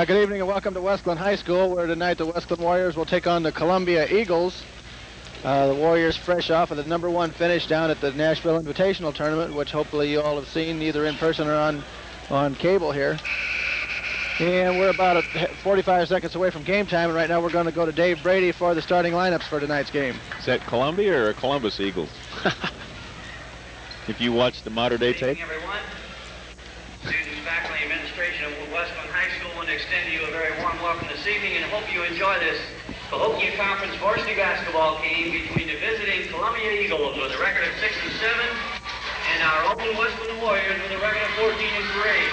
Good evening and welcome to Wesclin High School, where tonight the Wesclin Warriors will take on the Columbia Eagles. The Warriors fresh off of the #1 finish down at the Nashville Invitational Tournament, which hopefully you all have seen either in person or on cable here. And we're about 45 seconds away from game time, and right now we're going to go to Dave Brede for the starting lineups for tonight's game. Is that Columbia or Columbus Eagles? If you watch the modern day tape. Good evening, everyone. Students, faculty, administration of Wesclin High School want to extend to you a very warm welcome this evening and hope you enjoy this Cahokia Conference varsity basketball game between the visiting Columbia Eagles with a record of 6-7 and our own Wesclin Warriors with a record of 14-3.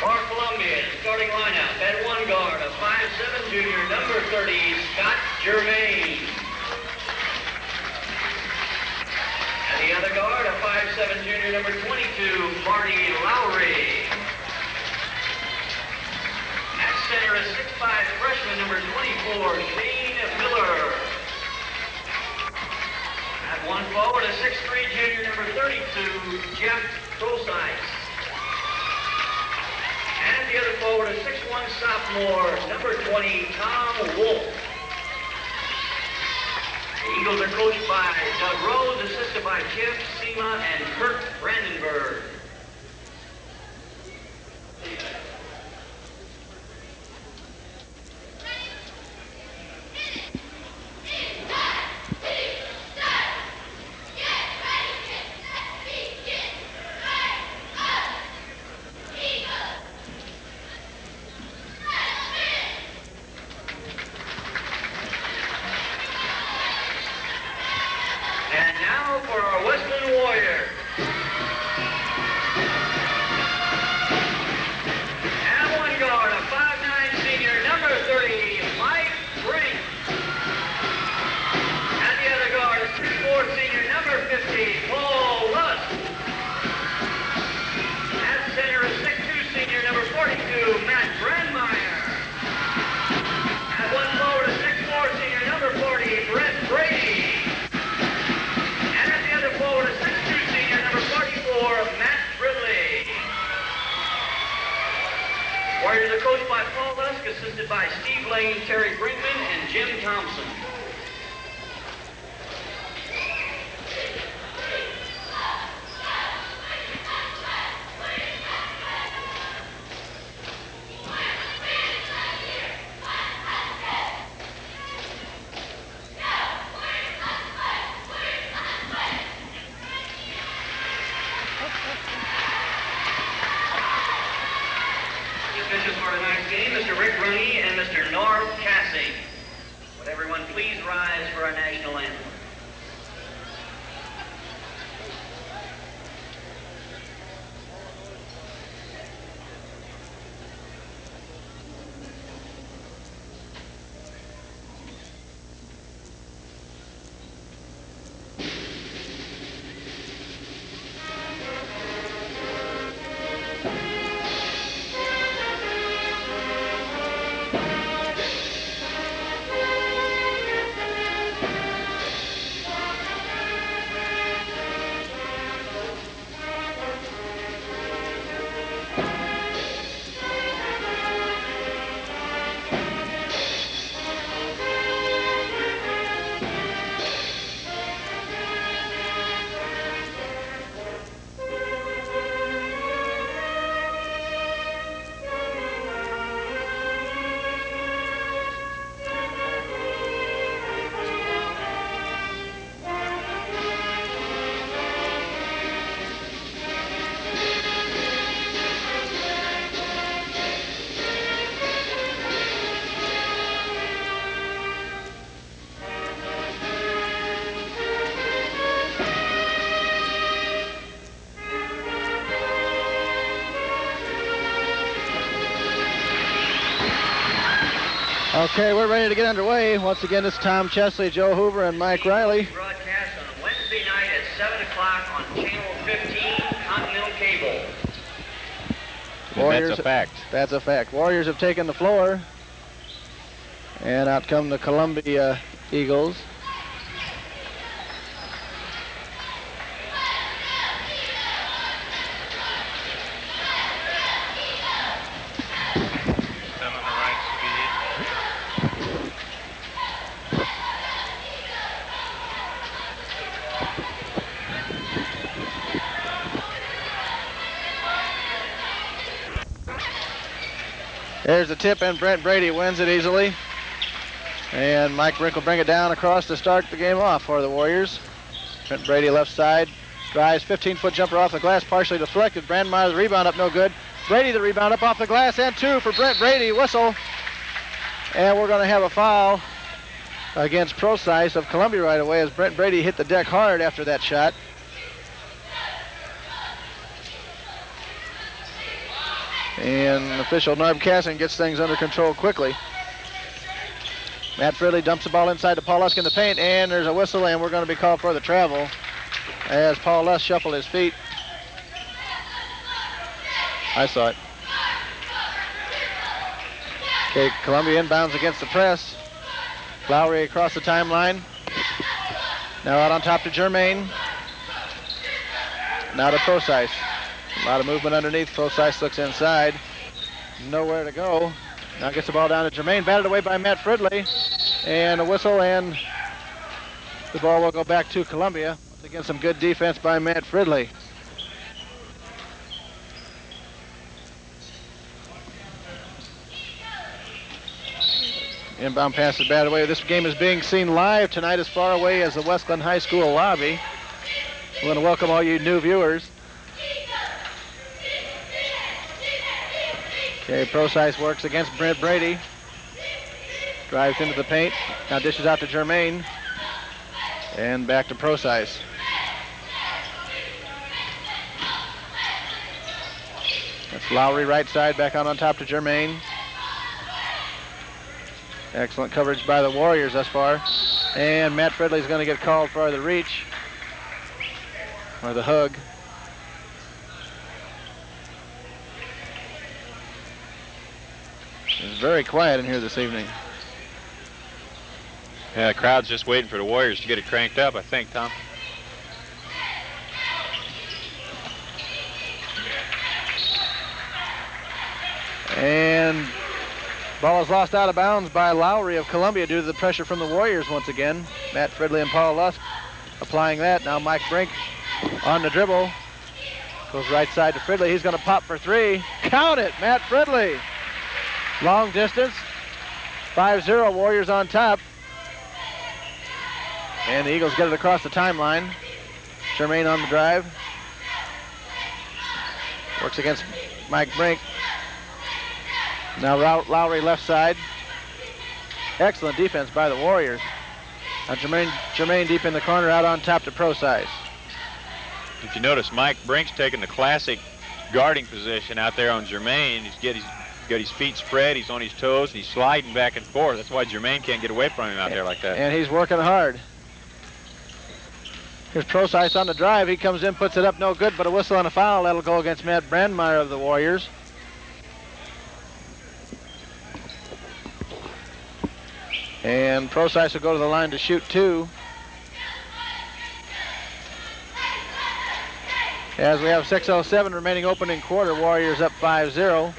For Columbia, the starting lineup at one guard, a 5'7" junior, number 30, Scott Germain. At the other guard, a 5'7" junior, number 22, Marty Lowry. At center, a 6'5" freshman, number 24, Shane Miller. At one forward, a 6'3" junior, number 32, Jeff Trosice. And the other forward, a 6'1" sophomore, number 20, Tom Wolf. The Eagles are coached by Doug Rose, assisted by Jeff Seema and Kurt Brandenburg. Brent Brede. And at the other forward, a 6'2" senior, number 44, Fridley. Warriors are coached by Paul Lusk, assisted by Steve Lane, Terry Brinkman, and Jim Thompson. Would everyone please rise for our national anthem? Okay, we're ready to get underway. Once again, it's Tom Chesley, Joe Hoover, and Mike Riley. Broadcast on Wednesday night at 7 o'clock on Channel 15, Continental Cable. Warriors, that's a fact. That's a fact. Warriors have taken the floor. And out come the Columbia Eagles. There's the tip, and Brent Brede wins it easily. And Mike Brink will bring it down across to start the game off for the Warriors. Brent Brede left side, drives, 15-foot jumper off the glass, partially deflected. Brandmeyer the rebound up, no good. Brede the rebound up off the glass, and 2 for Brent Brede, whistle. And we're going to have a foul against Procyse of Columbia right away as Brent Brede hit the deck hard after that shot. And official Norb Casson gets things under control quickly. Matt Fridley dumps the ball inside to Paul Lusk in the paint, and there's a whistle, and we're going to be called for the travel as Paul Lusk shuffled his feet. I saw it. Okay, Columbia inbounds against the press. Lowry across the timeline. Now out on top to Germain. Now to Procyse. A lot of movement underneath. Procyse looks inside. Nowhere to go. Now gets the ball down to Germain. Batted away by Matt Fridley. And a whistle, and the ball will go back to Columbia. Once again, some good defense by Matt Fridley. Inbound pass is batted away. This game is being seen live tonight as far away as the Wesclin High School lobby. We want to welcome all you new viewers. Okay, Procyse works against Brent Brede. Drives into the paint. Now dishes out to Germain. And back to Procyse. That's Lowry right side, back on top to Germain. Excellent coverage by the Warriors thus far. And Matt Fridley's going to get called for the reach. Or the hug. It's very quiet in here this evening. Yeah, the crowd's just waiting for the Warriors to get it cranked up, I think, Tom. And ball is lost out of bounds by Lowry of Columbia due to the pressure from the Warriors once again. Matt Fridley and Paul Lusk applying that. Now Mike Brink on the dribble. Goes right side to Fridley. He's going to pop for 3. Count it, Matt Fridley. Long distance. 5-0, Warriors on top. And the Eagles get it across the timeline. Germain on the drive. Works against Mike Brink. Now Lowry left side. Excellent defense by the Warriors. Now Germain deep in the corner, out on top to Procyse. If you notice, Mike Brink's taking the classic guarding position out there on Germain. He's got his feet spread, he's on his toes, he's sliding back and forth. That's why Germain can't get away from him out there like that. And he's working hard. Here's Procyse on the drive. He comes in, puts it up, no good, but a whistle and a foul. That'll go against Matt Brandmeyer of the Warriors. And Procyse will go to the line to shoot 2. As we have 6:07 remaining opening quarter, Warriors up 5-0.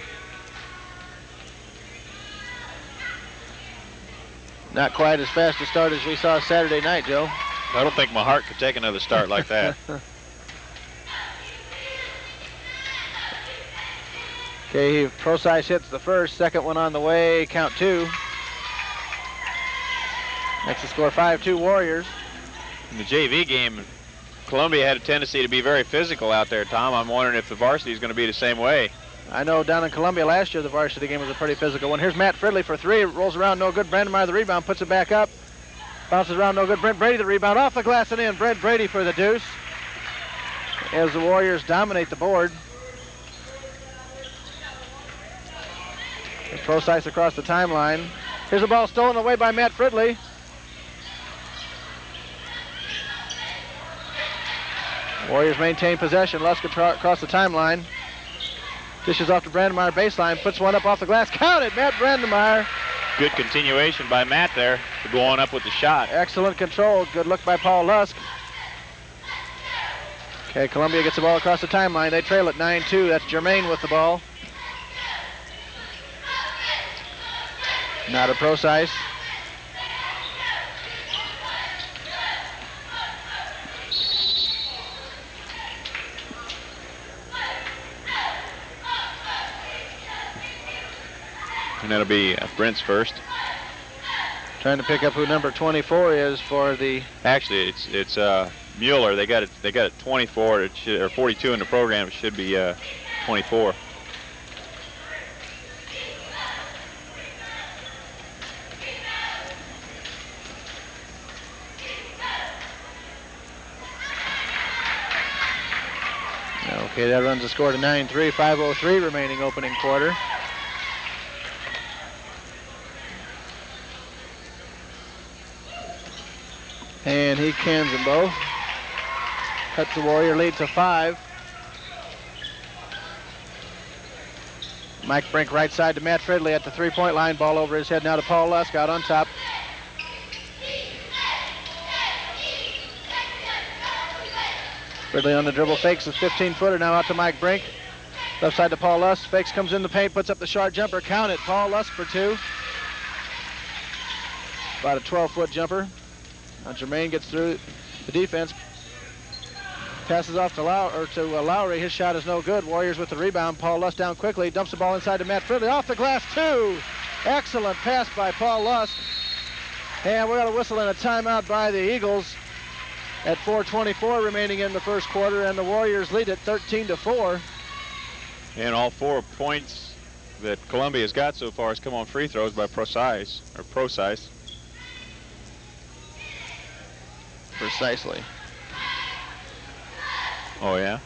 Not quite as fast a start as we saw Saturday night, Joe. I don't think my heart could take another start like that. Okay, Procyse hits the first, second one on the way, count 2. Makes the score 5-2 Warriors. In the JV game, Columbia had a tendency to be very physical out there, Tom. I'm wondering if the varsity is going to be the same way. I know down in Columbia last year the varsity game was a pretty physical one. Here's Matt Fridley for 3, rolls around, no good. Brandmeyer the rebound, puts it back up. Bounces around, no good. Brent Brede the rebound, off the glass and in. Brent Brede for the deuce. As the Warriors dominate the board. Procyse across the timeline. Here's the ball stolen away by Matt Fridley. Warriors maintain possession. Lusk across the timeline. Dishes off to Brandmeyer baseline. Puts one up off the glass. Counted, Matt Brandmeyer. Good continuation by Matt there to go on up with the shot. Excellent control. Good look by Paul Lusk. Okay, Columbia gets the ball across the timeline. They trail it 9-2. That's Germain with the ball. Not a Procyse. And that'll be Brent's first. Trying to pick up who number 24 is for the... Actually, it's Mueller. They got it 24. It should, or 42 in the program. It should be 24. Okay, that runs the score to 9-3, 5:03 remaining opening quarter. And he cans them both. Cuts the Warrior lead to 5. Mike Brink right side to Matt Fridley at the three-point line. Ball over his head now to Paul Lusk out on top. Fridley on the dribble, fakes his 15-footer, now out to Mike Brink. Left side to Paul Lusk, fakes, comes in the paint, puts up the short jumper, count it, Paul Lusk for 2. About a 12-foot jumper. Now Jermaine gets through the defense. Passes off to Lowry, his shot is no good. Warriors with the rebound, Paul Lusk down quickly, dumps the ball inside to Matt Fridley, off the glass, 2. Excellent pass by Paul Lusk. And we're going to whistle in a timeout by the Eagles. At 4:24 remaining in the first quarter, and the Warriors lead at 13-4. And all 4 points that Columbia has got so far has come on free throws by Procise. Precisely. Oh, yeah?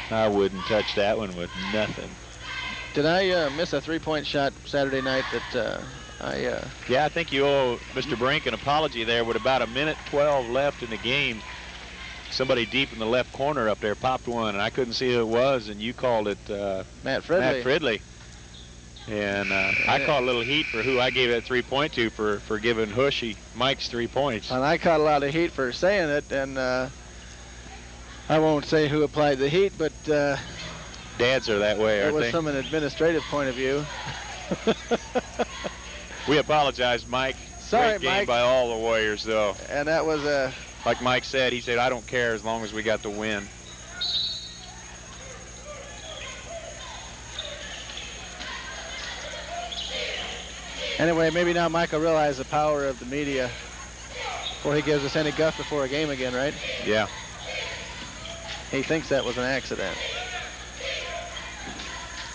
I wouldn't touch that one with nothing. Did I miss a three-point shot Saturday night that... Yeah, I think you owe Mr. Brink an apology there with about 1:12 left in the game. Somebody deep in the left corner up there popped one, and I couldn't see who it was, and you called it Matt Fridley. And I caught a little heat for who I gave that 3-point to for giving Hushy Mike's 3 points. And I caught a lot of heat for saying it, and I won't say who applied the heat, but... Dads are that way, aren't they? It was from an administrative point of view. We apologize, Mike. Sorry, Great game Mike. by all the Warriors, though. And that was a... Like Mike said, he said, I don't care as long as we got the win. Anyway, maybe now Mike will realize the power of the media before he gives us any guff before a game again, right? Yeah. He thinks that was an accident.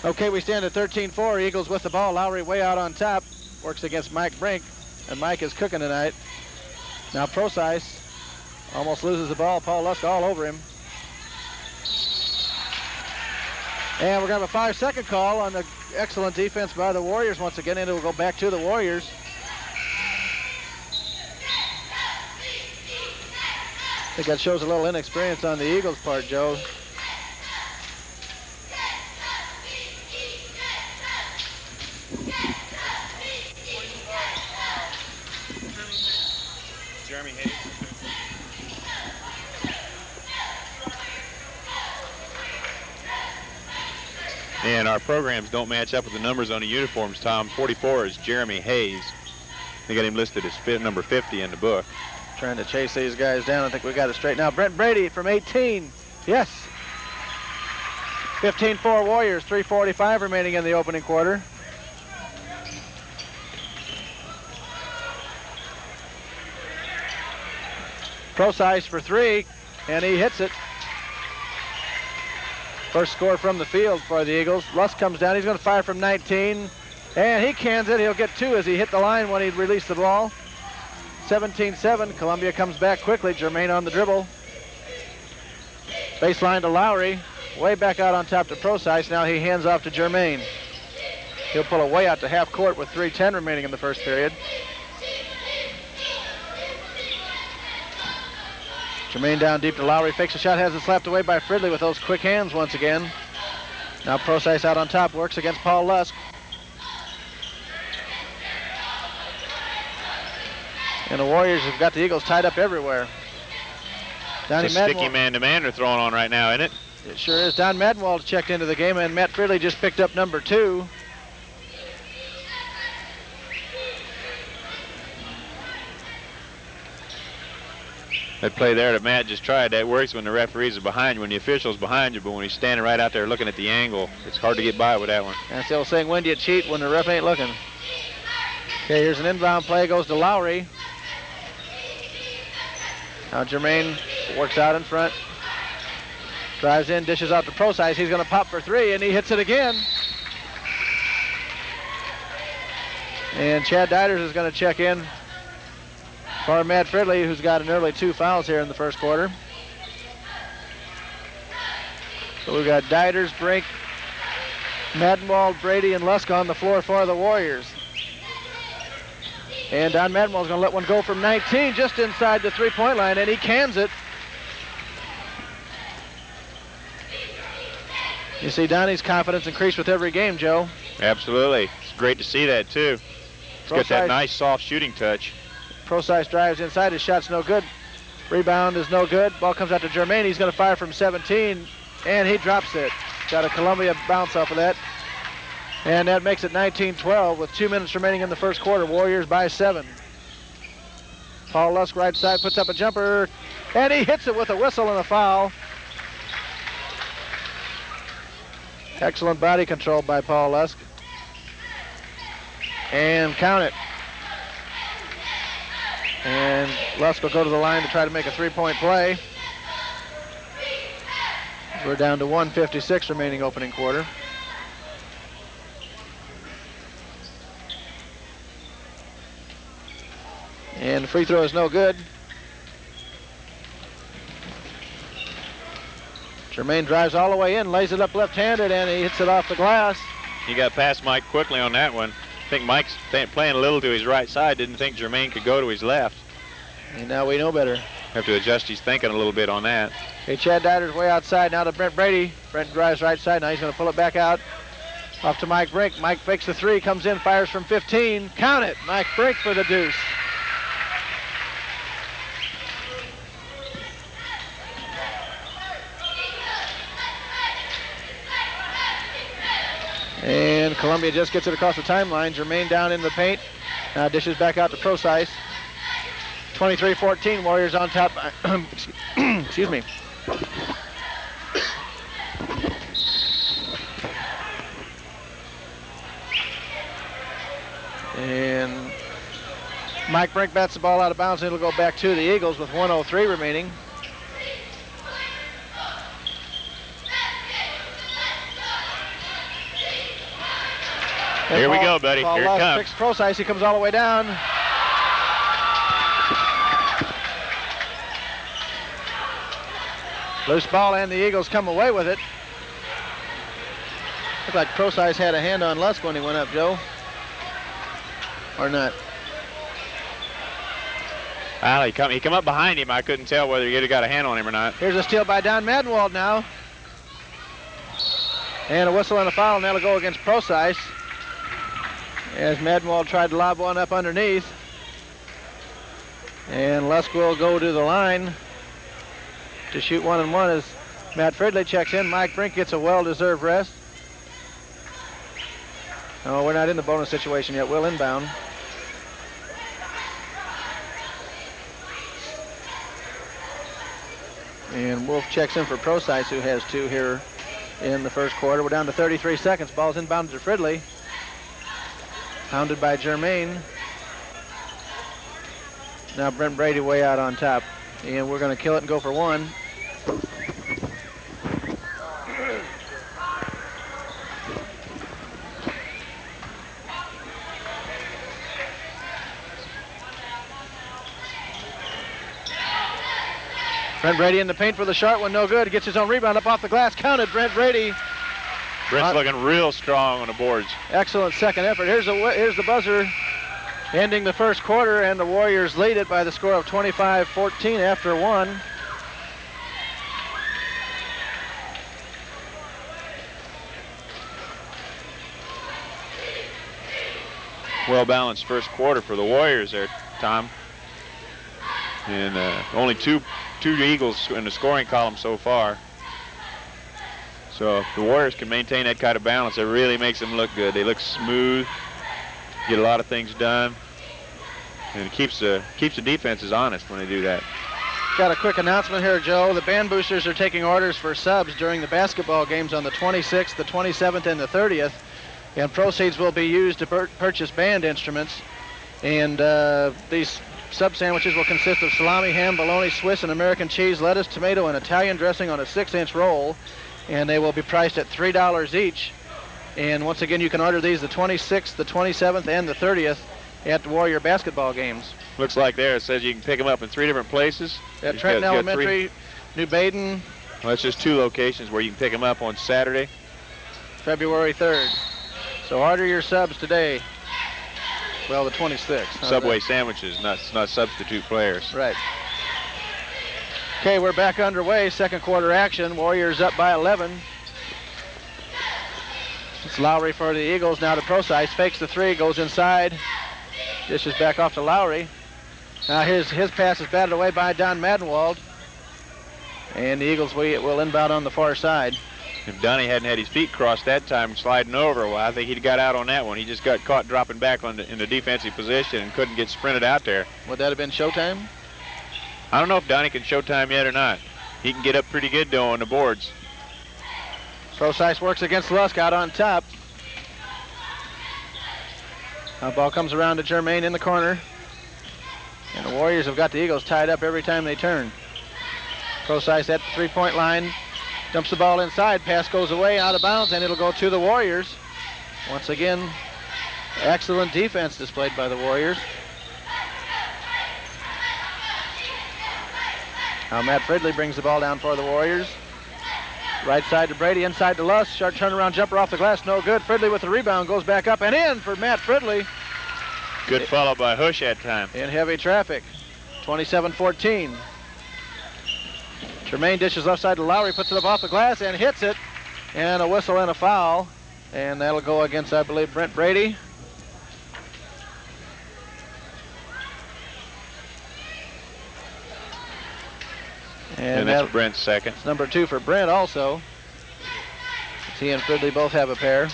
Okay, we stand at 13-4. Eagles with the ball. Lowry way out on top. Works against Mike Brink. And Mike is cooking tonight. Now Procise almost loses the ball. Paul Lusk all over him. And we're going to have a 5-second call on the excellent defense by the Warriors once again. And it will go back to the Warriors. I think that shows a little inexperience on the Eagles' part, Joe. Jeremy Hayes. And our programs don't match up with the numbers on the uniforms, Tom. 44 is Jeremy Hayes. They got him listed as number 50 in the book. Trying to chase these guys down. I think we got it straight now. Brent Brede from 18. Yes. 15-4 Warriors. 3:45 remaining in the opening quarter. Procise for 3, and he hits it. First score from the field for the Eagles. Lusk comes down. He's going to fire from 19, and he cans it. He'll get 2 as he hit the line when he released the ball. 17-7. Columbia comes back quickly. Jermaine on the dribble. Baseline to Lowry. Way back out on top to Procise. Now he hands off to Jermaine. He'll pull it way out to half court with 3:10 remaining in the first period. Jermaine down deep to Lowry, fakes a shot, has it slapped away by Fridley with those quick hands once again. Now Procise out on top, works against Paul Lusk. And the Warriors have got the Eagles tied up everywhere. It's a sticky man-to-man they're throwing on right now, isn't it? It sure is. Don Madenwald checked into the game, and Matt Fridley just picked up number 2. That play there that Matt just tried, that works when the referees are behind you, when the official's behind you, but when he's standing right out there looking at the angle, it's hard to get by with that one. That's the old saying, when do you cheat? When the ref ain't looking. Okay, here's an inbound play, goes to Lowry. Now Germain works out in front. Drives in, dishes out to Procyse. He's going to pop for three, and he hits it again. And Chad Deiters is going to check in for Matt Fridley, who's got an early 2 fouls here in the first quarter. So we've got Deiters, Brink, Madenwald, Brede, and Lusk on the floor for the Warriors. And Don Madenwald's going to let one go from 19, just inside the three-point line, and he cans it. You see Donnie's confidence increase with every game, Joe. Absolutely. It's great to see that, too. He's got that nice, soft shooting touch. Procyse drives inside. His shot's no good. Rebound is no good. Ball comes out to Germain. He's going to fire from 17, and he drops it. Got a Columbia bounce off of that. And that makes it 19-12 with 2 minutes remaining in the first quarter. Warriors by 7. Paul Lusk right side puts up a jumper, and he hits it with a whistle and a foul. Excellent body control by Paul Lusk. And count it. And Lusk will go to the line to try to make a three-point play. We're down to 1:56 remaining opening quarter. And the free throw is no good. Germain drives all the way in, lays it up left-handed, and he hits it off the glass. He got past Mike quickly on that one. I think Mike's playing a little to his right side. Didn't think Germain could go to his left. And now we know better. Have to adjust his thinking a little bit on that. Okay, Chad Deiters way outside now to Brent Brede. Brent drives right side. Now he's going to pull it back out. Off to Mike Brink. Mike fakes the three, comes in, fires from 15. Count it. Mike Brink for the deuce. And Columbia just gets it across the timeline. Germain down in the paint. Now dishes back out to Procyse. 23-14, Warriors on top. Excuse me. And Mike Brink bats the ball out of bounds, and it'll go back to the Eagles with 1:03 remaining. Here we go, buddy. Here it comes. Picks Procyse. He comes all the way down. Loose ball, and the Eagles come away with it. Looked like Procyse had a hand on Lusk when he went up, Joe. Or not? Well, he come up behind him. I couldn't tell whether he had got a hand on him or not. Here's a steal by Don Madenwald now. And a whistle and a foul, and that'll go against Procyse. As Madenwald tried to lob one up underneath. And Lusk will go to the line to shoot 1-and-1 as Matt Fridley checks in. Mike Brink gets a well-deserved rest. No, we're not in the bonus situation yet. We'll inbound. And Wolf checks in for Procyse, who has 2 here in the first quarter. We're down to 33 seconds. Ball's inbounded to Fridley. Pounded by Germain. Now Brent Brede way out on top. And we're going to kill it and go for 1. Brent Brede in the paint for the short one, no good. Gets his own rebound up off the glass. Counted, Brent Brede. Brent's looking real strong on the boards. Excellent second effort. Here's the buzzer ending the first quarter, and the Warriors lead it by the score of 25-14 after 1. Well-balanced first quarter for the Warriors there, Tom. And only two Eagles in the scoring column so far. So if the Warriors can maintain that kind of balance, it really makes them look good. They look smooth, get a lot of things done, and it keeps the defenses honest when they do that. Got a quick announcement here, Joe. The band boosters are taking orders for subs during the basketball games on the 26th, the 27th, and the 30th. And proceeds will be used to purchase band instruments. And these sub sandwiches will consist of salami, ham, bologna, Swiss, and American cheese, lettuce, tomato, and Italian dressing on a 6-inch roll. And they will be priced at $3 each. And once again, you can order these the 26th, the 27th, and the 30th at the Warrior basketball games. Looks like there it says you can pick them up in 3 different places. At Trenton Elementary, New Baden. Well, that's just 2 locations where you can pick them up on Saturday. February 3rd. So order your subs today. Well, the 26th. Subway sandwiches, not substitute players. Right. Okay, we're back underway. Second quarter action. Warriors up by 11. It's Lowry for the Eagles. Now to Procyse. Fakes the 3, goes inside. Dishes back off to Lowry. Now his pass is batted away by Don Madenwald. And the Eagles will inbound on the far side. If Donnie hadn't had his feet crossed that time sliding over, well, I think he'd got out on that one. He just got caught dropping back in the defensive position and couldn't get sprinted out there. Would that have been showtime? I don't know if Donnie can showtime yet or not. He can get up pretty good, though, on the boards. Procyse works against Lusk out on top. Now ball comes around to Germain in the corner. And the Warriors have got the Eagles tied up every time they turn. Procyse at the 3-point line. Dumps the ball inside. Pass goes away, out of bounds, and it'll go to the Warriors. Once again, excellent defense displayed by the Warriors. Now Matt Fridley brings the ball down for the Warriors. Right side to Brede, inside to Lusk. Sharp turnaround jumper off the glass, no good. Fridley with the rebound, goes back up and in for Matt Fridley. Good follow by Hush that time. In heavy traffic, 27-14. Germain dishes left side to Lowry, puts it up off the glass and hits it. And a whistle and a foul. And that'll go against, I believe, Brent Brede. And that's Brent's second. It's number 2 for Brent also. He and Fridley both have a pair.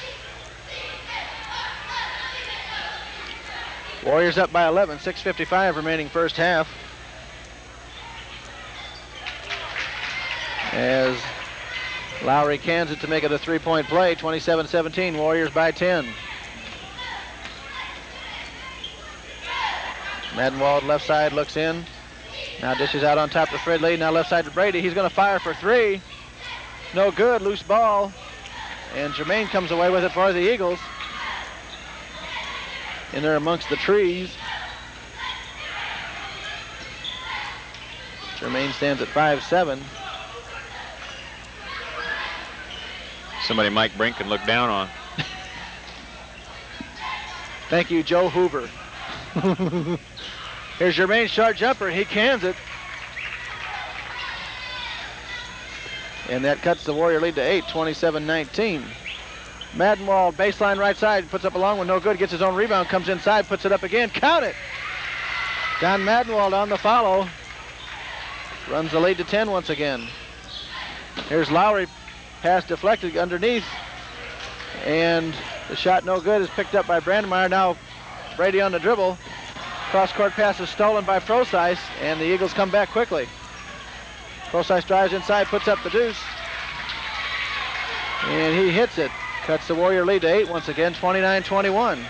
Warriors up by 11, 6:55 remaining first half. As Lowry cans it to make it a 3-point play, 27-17, Warriors by 10. Madenwald left side looks in. Now dishes out on top to Fridley. Now left side to Brede. He's going to fire for 3. No good. Loose ball. And Germain comes away with it for the Eagles. In there amongst the trees. Germain stands at 5'7". Somebody Mike Brink can look down on. Thank you, Joe Hoover. Here's Germain's short jumper. He cans it. And that cuts the Warrior lead to 8, 27-19. Madenwald, baseline right side, puts up a long one, no good, gets his own rebound, comes inside, puts it up again, count it! Don Madenwald on the follow. Runs the lead to 10 once again. Here's Lowry, pass deflected underneath. And the shot no good is picked up by Brandmeyer. Now Brede on the dribble. Cross-court pass is stolen by Procyse, and the Eagles come back quickly. Procyse drives inside, puts up the deuce. And he hits it. Cuts the Warrior lead to 8 once again, 29-21.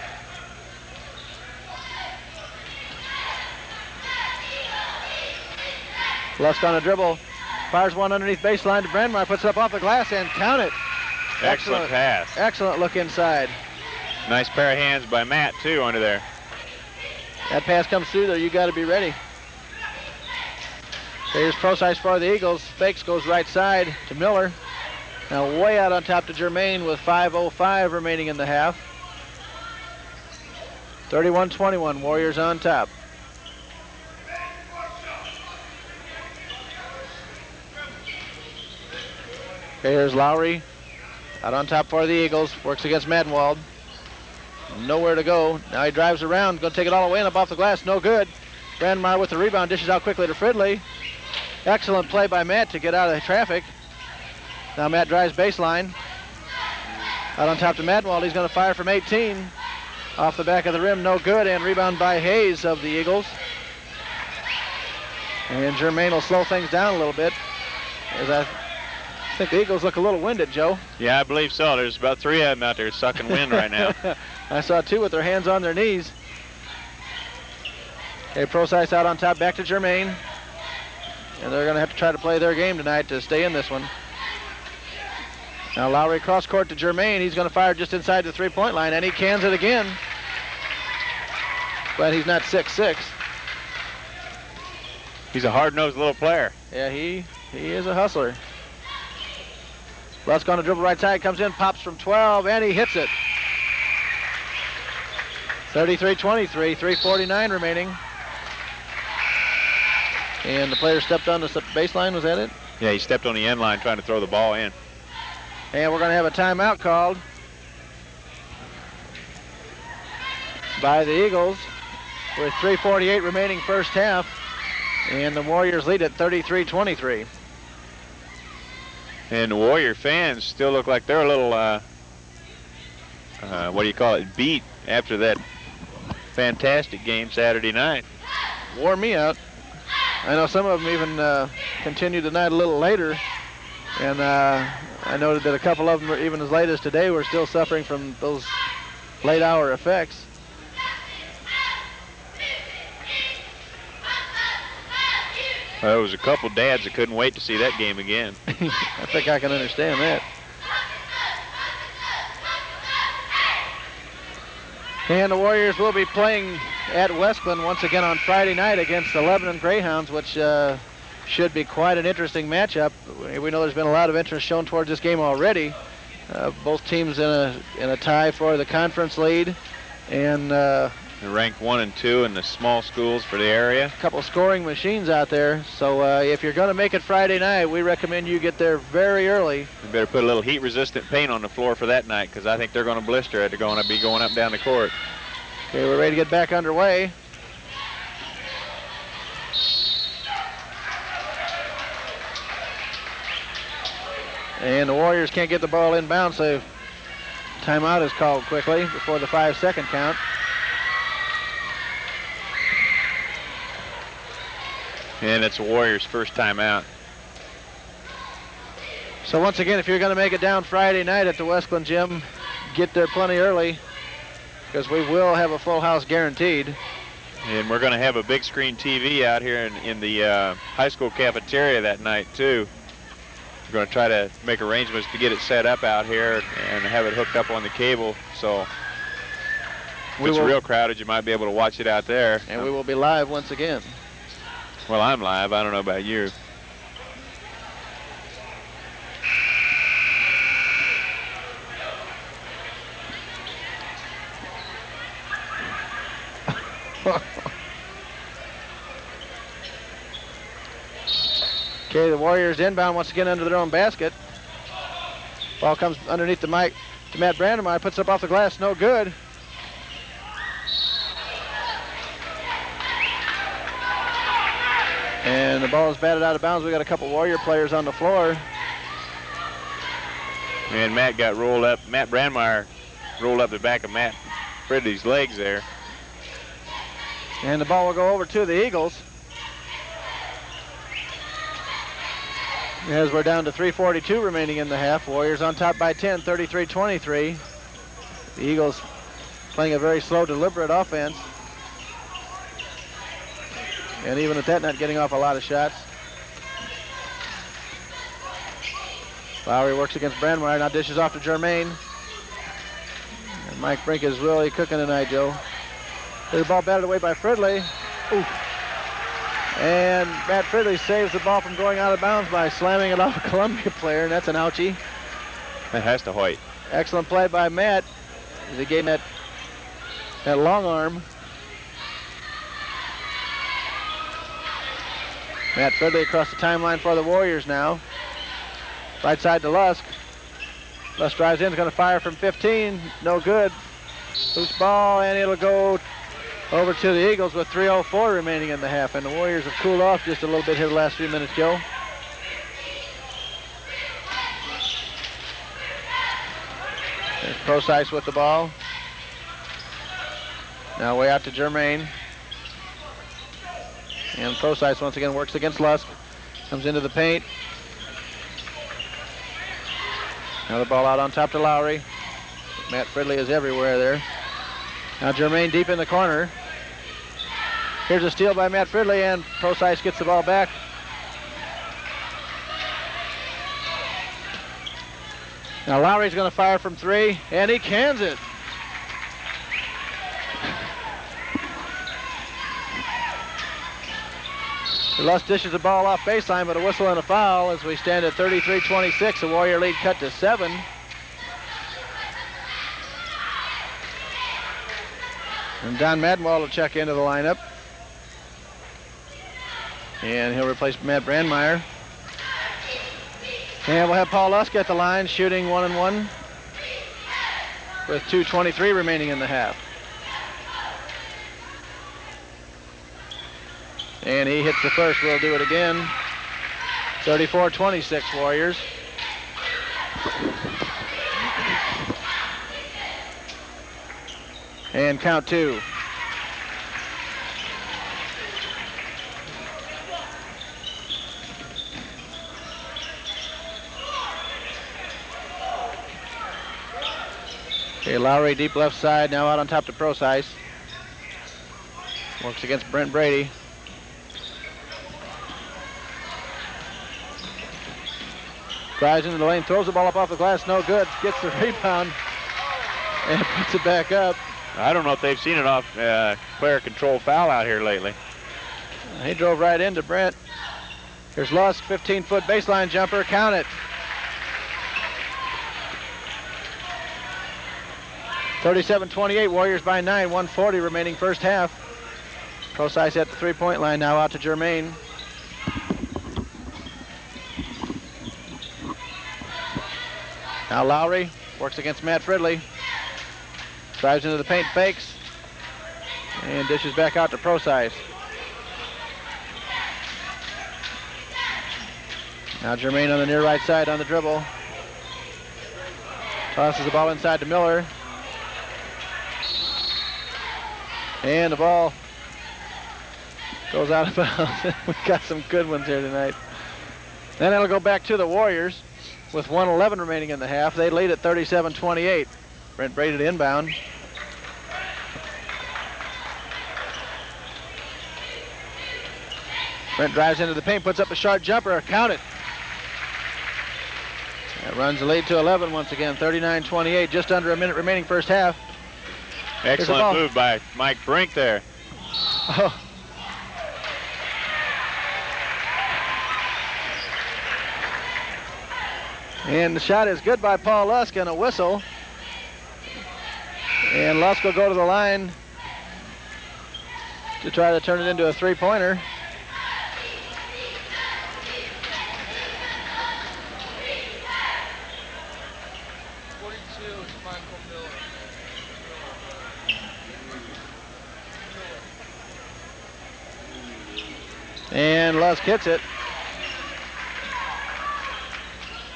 Lusk on a dribble. Fires one underneath baseline to Brandmeyer, puts it up off the glass and count it. Excellent pass. Excellent look inside. Nice pair of hands by Matt, too, under there. That pass comes through there, you got to be ready. Here's Procyse for the Eagles. Fakes, goes right side to Miller. Now way out on top to Germain with 5:05 remaining in the half. 31-21, Warriors on top. Here's Lowry out on top for the Eagles. Works against Madenwald. Nowhere to go. Now he drives around, going to take it all away and up off the glass. No good. Brandmeyer with the rebound, dishes out quickly to Fridley. Excellent play by Matt to get out of the traffic. Now Matt drives baseline. Out on top to Madenwald. He's going to fire from 18. Off the back of the rim, no good. And rebound by Hayes of the Eagles. And Germain will slow things down a little bit, as I think the Eagles look a little winded, Joe. Yeah, I believe so. There's about 3 of them out there sucking wind right now. I saw 2 with their hands on their knees. Okay, Procise out on top, back to Germain. And they're going to have to try to play their game tonight to stay in this one. Now Lowry cross court to Germain. He's going to fire just inside the 3-point line, and he cans it again. But he's not 6'6". He's a hard-nosed little player. Yeah, he is a hustler. Lusk on the dribble right side, comes in, pops from 12, and he hits it. 33-23, 3:49 remaining. And the player stepped on the baseline, was that it? Yeah, he stepped on the end line trying to throw the ball in. And we're going to have a timeout called by the Eagles with 3:48 remaining first half. And the Warriors lead at 33-23. And the Warrior fans still look like they're a little, beat after that fantastic game Saturday night. Wore me out. I know some of them even continued the night a little later. And I noted that a couple of them, even as late as today, were still suffering from those late hour effects. There was a couple dads that couldn't wait to see that game again. I think I can understand that. And the Warriors will be playing at Wesclin once again on Friday night against the Lebanon Greyhounds, which should be quite an interesting matchup. We know there's been a lot of interest shown towards this game already. Both teams in a tie for the conference lead, and they're ranked 1 and 2 in the small schools for the area. A couple scoring machines out there. So if you're going to make it Friday night, we recommend you get there very early. You better put a little heat-resistant paint on the floor for that night, because I think they're going to blister it. They're going to be going up and down the court. Okay, we're ready to get back underway. And the Warriors can't get the ball inbound, so timeout is called quickly before the 5-second count. And it's the Warriors' first timeout. So once again, if you're going to make it down Friday night at the Wesclin gym, get there plenty early, because we will have a full house guaranteed. And we're going to have a big screen TV out here in the high school cafeteria that night, too. We're going to try to make arrangements to get it set up out here and have it hooked up on the cable. So if it's real crowded, you might be able to watch it out there. And we will be live once again. Well, I'm live. I don't know about you. Okay, the Warriors inbound once again under their own basket. Ball comes underneath the mic to Matt Brandmeyer, puts it up off the glass, no good. And the ball is batted out of bounds. We got a couple Warrior players on the floor. And Matt got rolled up. Matt Brandmeyer rolled up the back of Matt Fridley's legs there. And the ball will go over to the Eagles. As we're down to 3:42 remaining in the half. Warriors on top by 10, 33-23. The Eagles playing a very slow, deliberate offense. And even at that, not getting off a lot of shots. Lowry works against Brandmeyer, now dishes off to Germain. And Mike Brink is really cooking tonight, Joe. There's the ball batted away by Fridley. Ooh. And Matt Fridley saves the ball from going out of bounds by slamming it off a Columbia player, and that's an ouchie. That has to hoit. Excellent play by Matt as he gave that long arm. Matt Fridley across the timeline for the Warriors now. Right side to Lusk. Lusk drives in, is going to fire from 15. No good. Loose ball, and it'll go over to the Eagles with 3:04 remaining in the half. And the Warriors have cooled off just a little bit here the last few minutes, Joe. There's Procise with the ball. Now way out to Germain. And Procise once again works against Lusk. Comes into the paint. Now the ball out on top to Lowry. Matt Fridley is everywhere there. Now Germain deep in the corner. Here's a steal by Matt Fridley, and Procise gets the ball back. Now Lowry's going to fire from 3, and he cans it. Lusk dishes the ball off baseline, but a whistle and a foul as we stand at 33-26. The Warrior lead cut to 7. And Don Madenwald will check into the lineup. And he'll replace Matt Brandmeyer. And we'll have Paul Lusk at the line, shooting 1-1 with 2:23 remaining in the half. And he hits the first. We'll do it again. 34-26 Warriors. And count 2. Okay, Lowry deep left side, now out on top to Procise. Works against Brent Brede. Drives into the lane, throws the ball up off the glass, no good. Gets the rebound and puts it back up. I don't know if they've seen it off player control foul out here lately. He drove right into Brent. Here's Lusk, 15-foot baseline jumper, count it. 37-28, Warriors by 9, 1:40 remaining first half. Procise at the three-point line, now out to Germain. Now Lowry works against Matt Fridley. Drives into the paint, fakes, and dishes back out to Procise. Now Germain on the near right side on the dribble. Tosses the ball inside to Miller. And the ball goes out of bounds. We've got some good ones here tonight. Then it'll go back to the Warriors with 1:11 remaining in the half. They lead at 37-28. Brent Brede inbound. Brent drives into the paint, puts up a short jumper, count it. That runs the lead to 11 once again, 39-28, just under a minute remaining first half. Excellent move by Mike Brink there. Oh. And the shot is good by Paul Lusk and a whistle. And Lusk will go to the line to try to turn it into a three-pointer. And Lusk hits it.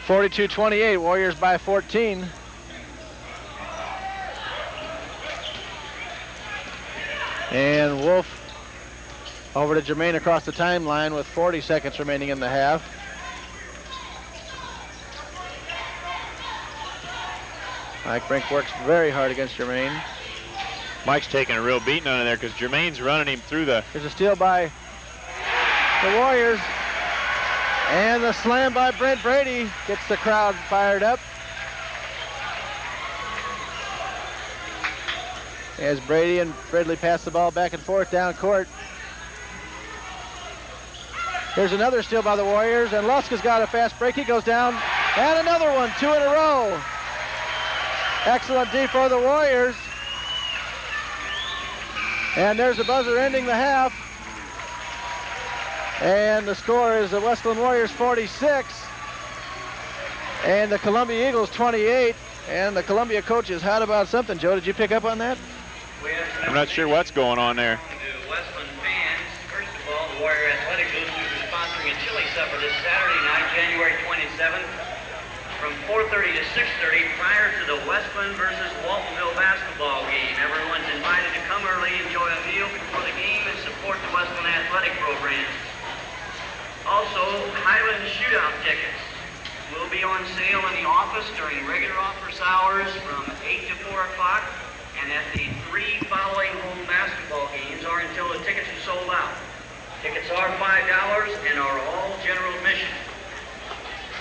42-28, Warriors by 14. And Wolf over to Germain across the timeline with 40 seconds remaining in the half. Mike Brink works very hard against Germain. Mike's taking a real beating on it there because Germain's running him through the... There's a steal by the Warriors. And the slam by Brent Brede gets the crowd fired up. As Brede and Fridley pass the ball back and forth down court. Here's another steal by the Warriors, and Lusk has got a fast break. He goes down, and another one, 2 in a row. Excellent D for the Warriors. And there's the buzzer ending the half. And the score is the Wesclin Warriors 46 and the Columbia Eagles 28. And the Columbia coach is hot about something. Joe, did you pick up on that? I'm not sure what's going on there. To Wesclin fans, first of all, the Warrior Athletic Boost is sponsoring a chili supper this Saturday night, January 27th, from 4:30 to 6:30 prior to the Wesclin versus Waltonville basketball game. Everyone's invited to come early, enjoy a meal before the game, and support the Wesclin athletic programs. Also, Highland Shootout tickets will be on sale in the office during regular office hours from 8 to 4 o'clock, and at the 3 following home basketball games or until the tickets are sold out. Tickets are $5 and are all general admission.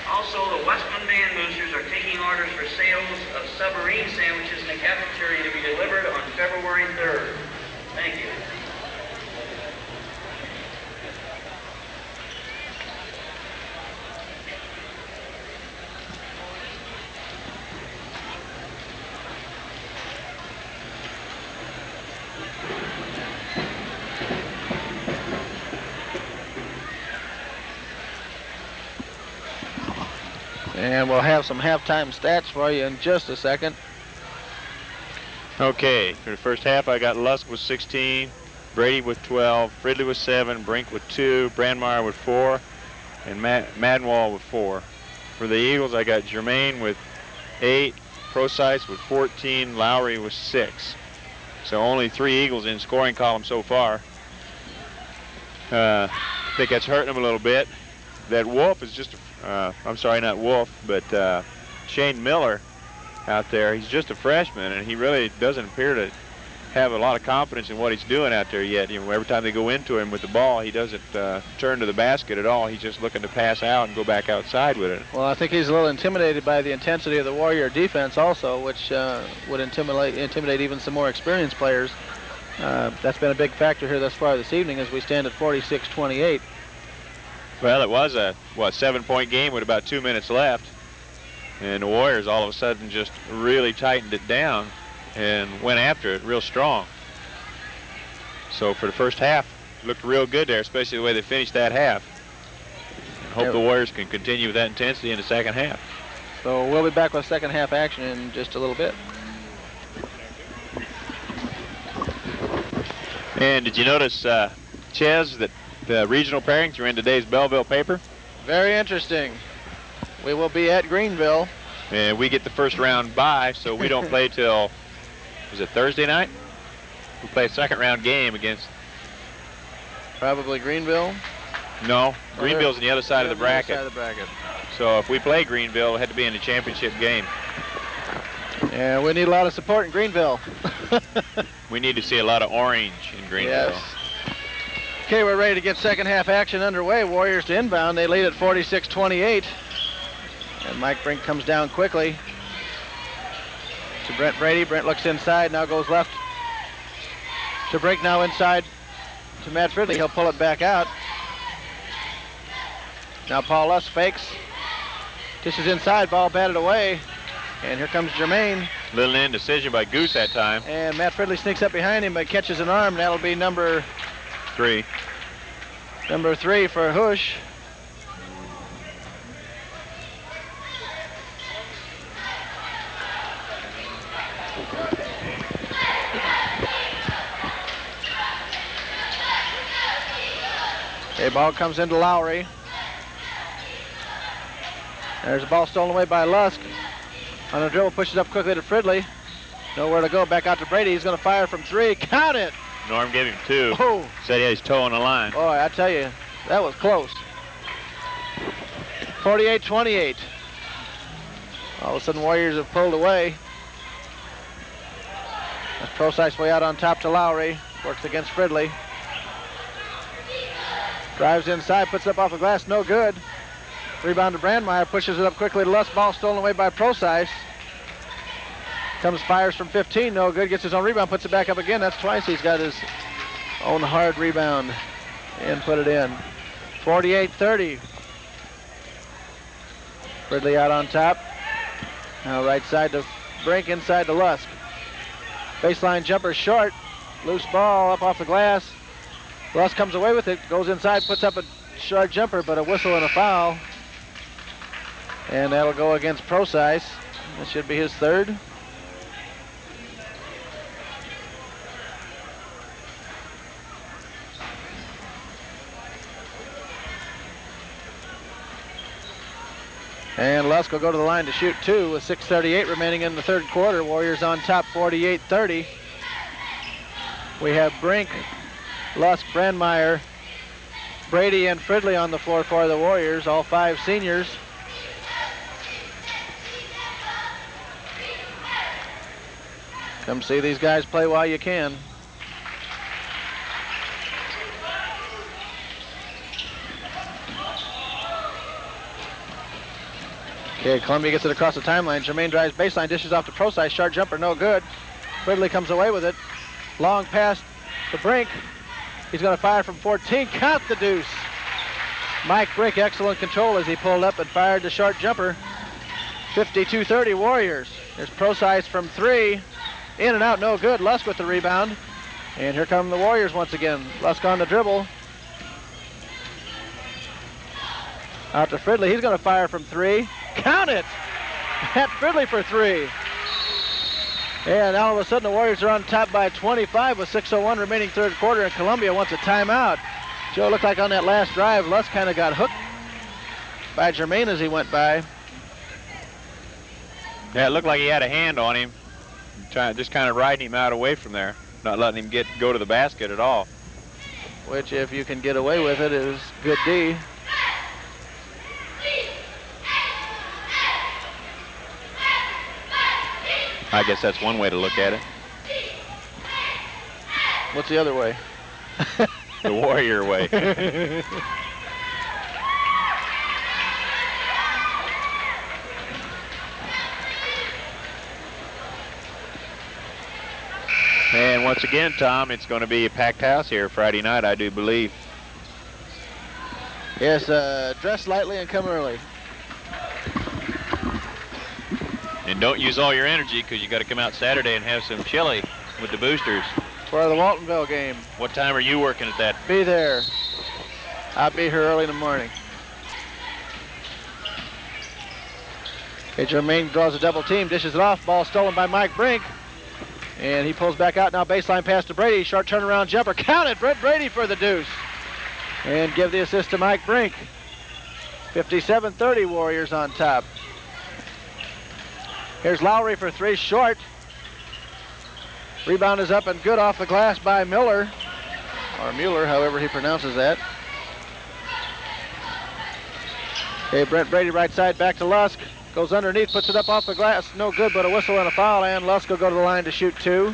Also, the Wesclin Band Boosters are taking orders for sales of submarine sandwiches in the cafeteria to be delivered on February 3rd. Thank you. And we'll have some halftime stats for you in just a second. Okay, for the first half, I got Lusk with 16, Brede with 12, Fridley with 7, Brink with 2, Brandmeyer with 4, and Madenwald with 4. For the Eagles, I got Germain with 8, Procyse with 14, Lowry with 6. So only 3 Eagles in scoring column so far. I think that's hurting them a little bit. That Wolf is just, I'm sorry, not Wolf, but Shane Miller out there. He's just a freshman, and he really doesn't appear to have a lot of confidence in what he's doing out there yet. You know, every time they go into him with the ball, he doesn't turn to the basket at all. He's just looking to pass out and go back outside with it. Well, I think he's a little intimidated by the intensity of the Warrior defense also, which would intimidate even some more experienced players. That's been a big factor here thus far this evening as we stand at 46-28. Well, it was a, 7-point game with about 2 minutes left. And the Warriors all of a sudden just really tightened it down and went after it real strong. So for the first half, it looked real good there, especially the way they finished that half. And hope the Warriors can continue with that intensity in the second half. So we'll be back with second half action in just a little bit. And did you notice, Ches, that the regional pairings are in today's Belleville paper? Very interesting. We will be at Greenville. And we get the first round bye, so we don't play till, is it Thursday night? We play a second round game against... Probably Greenville? No, Greenville's on the other side of the bracket. So if we play Greenville, it had to be in the championship game. Yeah, we need a lot of support in Greenville. We need to see a lot of orange in Greenville. Yes. Okay, we're ready to get second half action underway. Warriors to inbound. They lead at 46-28. And Mike Brink comes down quickly to Brent Brede. Brent looks inside, now goes left to Brink, now inside to Matt Fridley. He'll pull it back out. Now Paul Lusk fakes. Dishes inside, ball batted away. And here comes Germain. Little indecision by Goose that time. And Matt Fridley sneaks up behind him, but catches an arm. That'll be number 3. Number 3 for Hush. Okay, ball comes into Lowry. There's a ball stolen away by Lusk. On the dribble, pushes up quickly to Fridley. Nowhere to go, back out to Brede. He's going to fire from 3. Count it! Norm gave him 2. Oh. Said he had his toe on the line. Boy, I tell you, that was close. 48-28. All of a sudden, Warriors have pulled away. That's Procyse way out on top to Lowry. Works against Fridley. Drives inside, puts it up off the glass, no good. Rebound to Brandmeyer, pushes it up quickly to Lusk. Ball stolen away by Procyse. Comes, fires from 15, no good. Gets his own rebound, puts it back up again. That's twice he's got his own hard rebound and put it in. 48-30. Fridley out on top. Now right side to Brink, inside to Lusk. Baseline jumper short. Loose ball up off the glass. Lusk comes away with it, goes inside, puts up a short jumper, but a whistle and a foul. And that'll go against Procyse. That should be his 3rd. And Lusk will go to the line to shoot 2 with 6:38 remaining in the 3rd quarter. Warriors on top 48-30. We have Brink, Lusk, Brandmeyer, Brede, and Fridley on the floor for the Warriors, all 5 seniors. Come see these guys play while you can. Okay, Columbia gets it across the timeline. Jermaine drives baseline, dishes off to Procise. Short jumper, no good. Fridley comes away with it. Long pass to Brink. He's going to fire from 14. Count the deuce. Mike Brink, excellent control as he pulled up and fired the short jumper. 52-30 Warriors. There's Procise from 3. In and out, no good. Lusk with the rebound. And here come the Warriors once again. Lusk on the dribble. Out to Fridley. He's going to fire from 3. Count it! At Fridley for 3. And all of a sudden the Warriors are on top by 25 with 6:01 remaining third quarter, and Columbia wants a timeout. Joe, looked like on that last drive, Lusk kind of got hooked by Jermaine as he went by. Yeah, it looked like he had a hand on him. Just kind of riding him out away from there. Not letting him go to the basket at all. Which, if you can get away with it, is good D. I guess that's one way to look at it. What's the other way? The Warrior way. And once again, Tom, it's going to be a packed house here Friday night, I do believe. Yes, dress lightly and come early. And don't use all your energy, because you got to come out Saturday and have some chili with the boosters. For the Waltonville game. What time are you working at that? Be there. I'll be here early in the morning. Okay, Jermaine draws a double team, dishes it off. Ball stolen by Mike Brink. And he pulls back out now. Baseline pass to Brede. Short turnaround jumper. Counted. Brent Brede for the deuce. And give the assist to Mike Brink. 57-30 Warriors on top. Here's Lowry for 3, short. Rebound is up and good off the glass by Miller. Or Mueller, however he pronounces that. Okay, Brent Brede right side back to Lusk. Goes underneath, puts it up off the glass. No good, but a whistle and a foul, and Lusk will go to the line to shoot 2.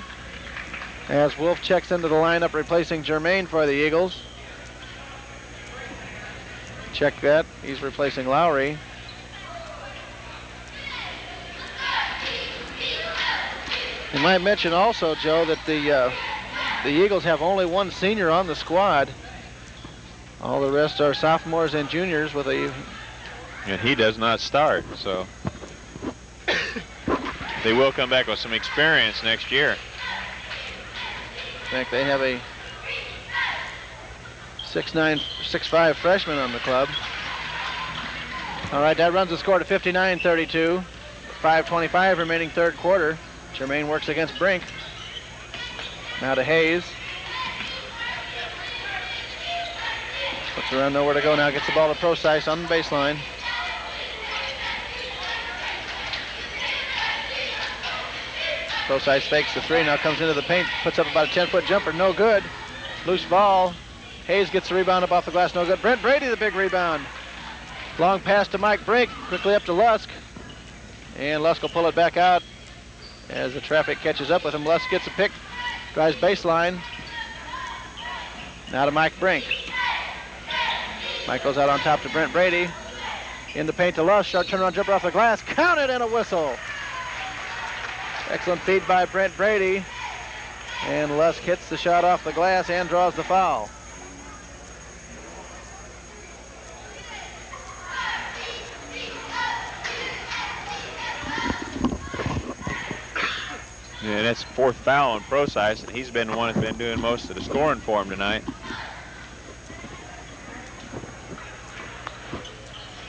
As Wolf checks into the lineup, replacing Jermaine for the Eagles. Check that. He's replacing Lowry. You might mention also, Joe, that the Eagles have only 1 senior on the squad. All the rest are sophomores and juniors with a... And he does not start, so they will come back with some experience next year. In fact, they have a 6'9", 6'5" freshman on the club. All right, that runs the score to 59-32. 5:25 remaining third quarter. Jermaine works against Brink. Now to Hayes. Looks around, nowhere to go now. Gets the ball to Procise on the baseline. Procise fakes the 3, now comes into the paint, puts up about a 10-foot jumper, no good. Loose ball. Hayes gets the rebound up off the glass, no good. Brent Brede, the big rebound. Long pass to Mike Brink, quickly up to Lusk. And Lusk will pull it back out as the traffic catches up with him. Lusk gets a pick, drives baseline. Now to Mike Brink. Mike goes out on top to Brent Brede. In the paint to Lusk, short turnaround jumper off the glass, counted and a whistle. Excellent feed by Brent Brede. And Lusk hits the shot off the glass and draws the foul. Yeah, that's 4th foul on Procise, and he's been the one that's been doing most of the scoring for him tonight.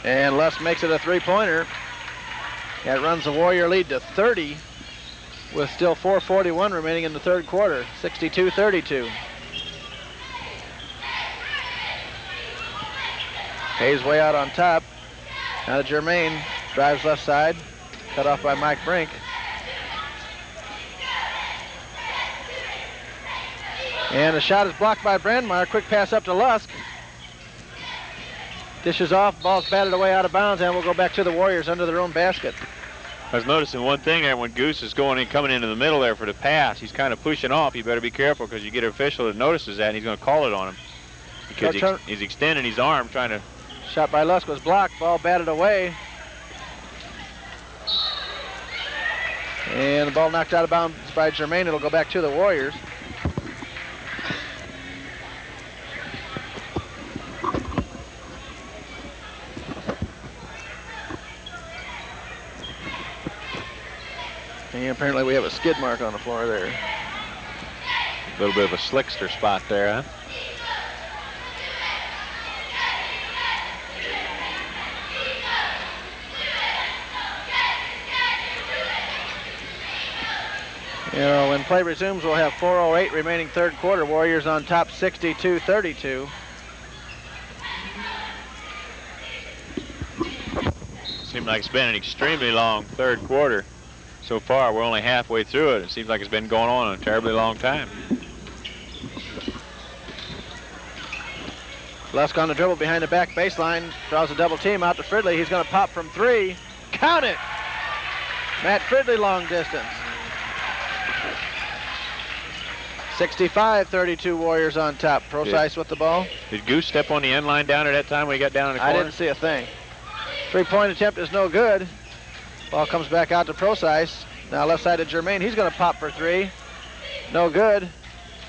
And Lusk makes it a 3-pointer. That runs the Warrior lead to 30 with still 4:41 remaining in the third quarter. 62-32. Hayes way out on top. Now to Jermaine. Drives left side. Cut off by Mike Brink. And the shot is blocked by Brandmeyer. Quick pass up to Lusk. Dishes off, ball's batted away out of bounds, and we'll go back to the Warriors under their own basket. I was noticing one thing there when Goose is coming into the middle there for the pass. He's kind of pushing off. You better be careful because you get an official that notices that and he's going to call it on him. Because he's extending his arm trying to... Shot by Lusk was blocked, ball batted away. And the ball knocked out of bounds by Germain. It'll go back to the Warriors. And apparently we have a skid mark on the floor there. A little bit of a slickster spot there, huh? You know, when play resumes, we'll have 4:08 remaining third quarter. Warriors on top 62-32. Seems like it's been an extremely long third quarter. So far, we're only halfway through it. It seems like it's been going on a terribly long time. Lusk on the dribble behind the back baseline. Draws a double team out to Fridley. He's going to pop from three. Count it! Matt Fridley long distance. 65-32 Warriors on top. Procyse with the ball. Did Goose step on the end line down at that time when he got down in the corner? I didn't see a thing. Three-point attempt is no good. Ball comes back out to Procyse. Now left side to Germain. He's going to pop for three. No good.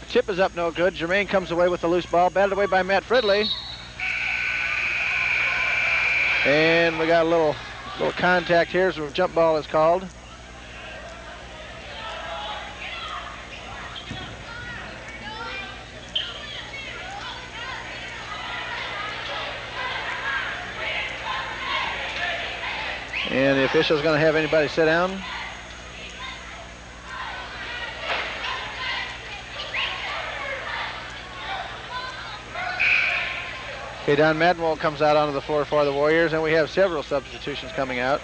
Chip is up, no good. Germain comes away with the loose ball. Batted away by Matt Fridley. And we got a little contact here, so a jump ball is called. And the official's going to have anybody sit down. Okay, Don Madenwald comes out onto the floor for the Warriors, and we have several substitutions coming out.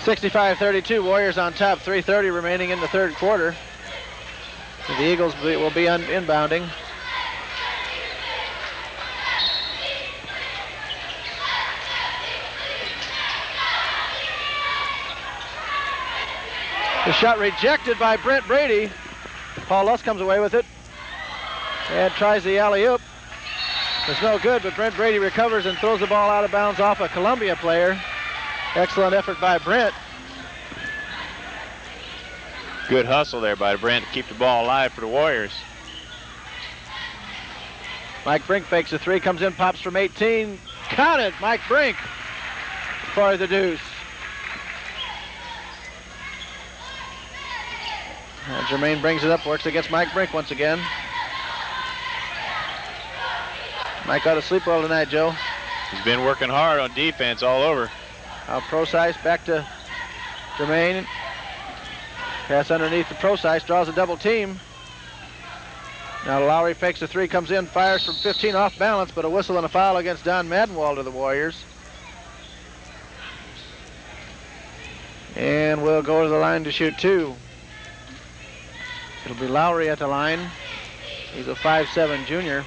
(65-32) Warriors on top. 3:30 remaining in the third quarter. The Eagles will be inbounding. The shot rejected by Brent Brede. Paul Lusk comes away with it and tries the alley-oop. It's no good, but Brent Brede recovers and throws the ball out of bounds off a Columbia player. Excellent effort by Brent. Good hustle there by Brent to keep the ball alive for the Warriors. Mike Brink fakes a three, comes in, pops from 18. Count it, Mike Brink for the deuce. Germain brings it up, works against Mike Brink once again. Mike ought to sleep well tonight, Joe. He's been working hard on defense all over. Procyse back to Germain. Pass underneath the Procyse, draws a double team. Now Lowry fakes a three, comes in, fires from 15 off balance, but a whistle and a foul against Don Madenwald of the Warriors. And we'll go to the line to shoot two. It'll be Lowry at the line. He's a 5'7" junior.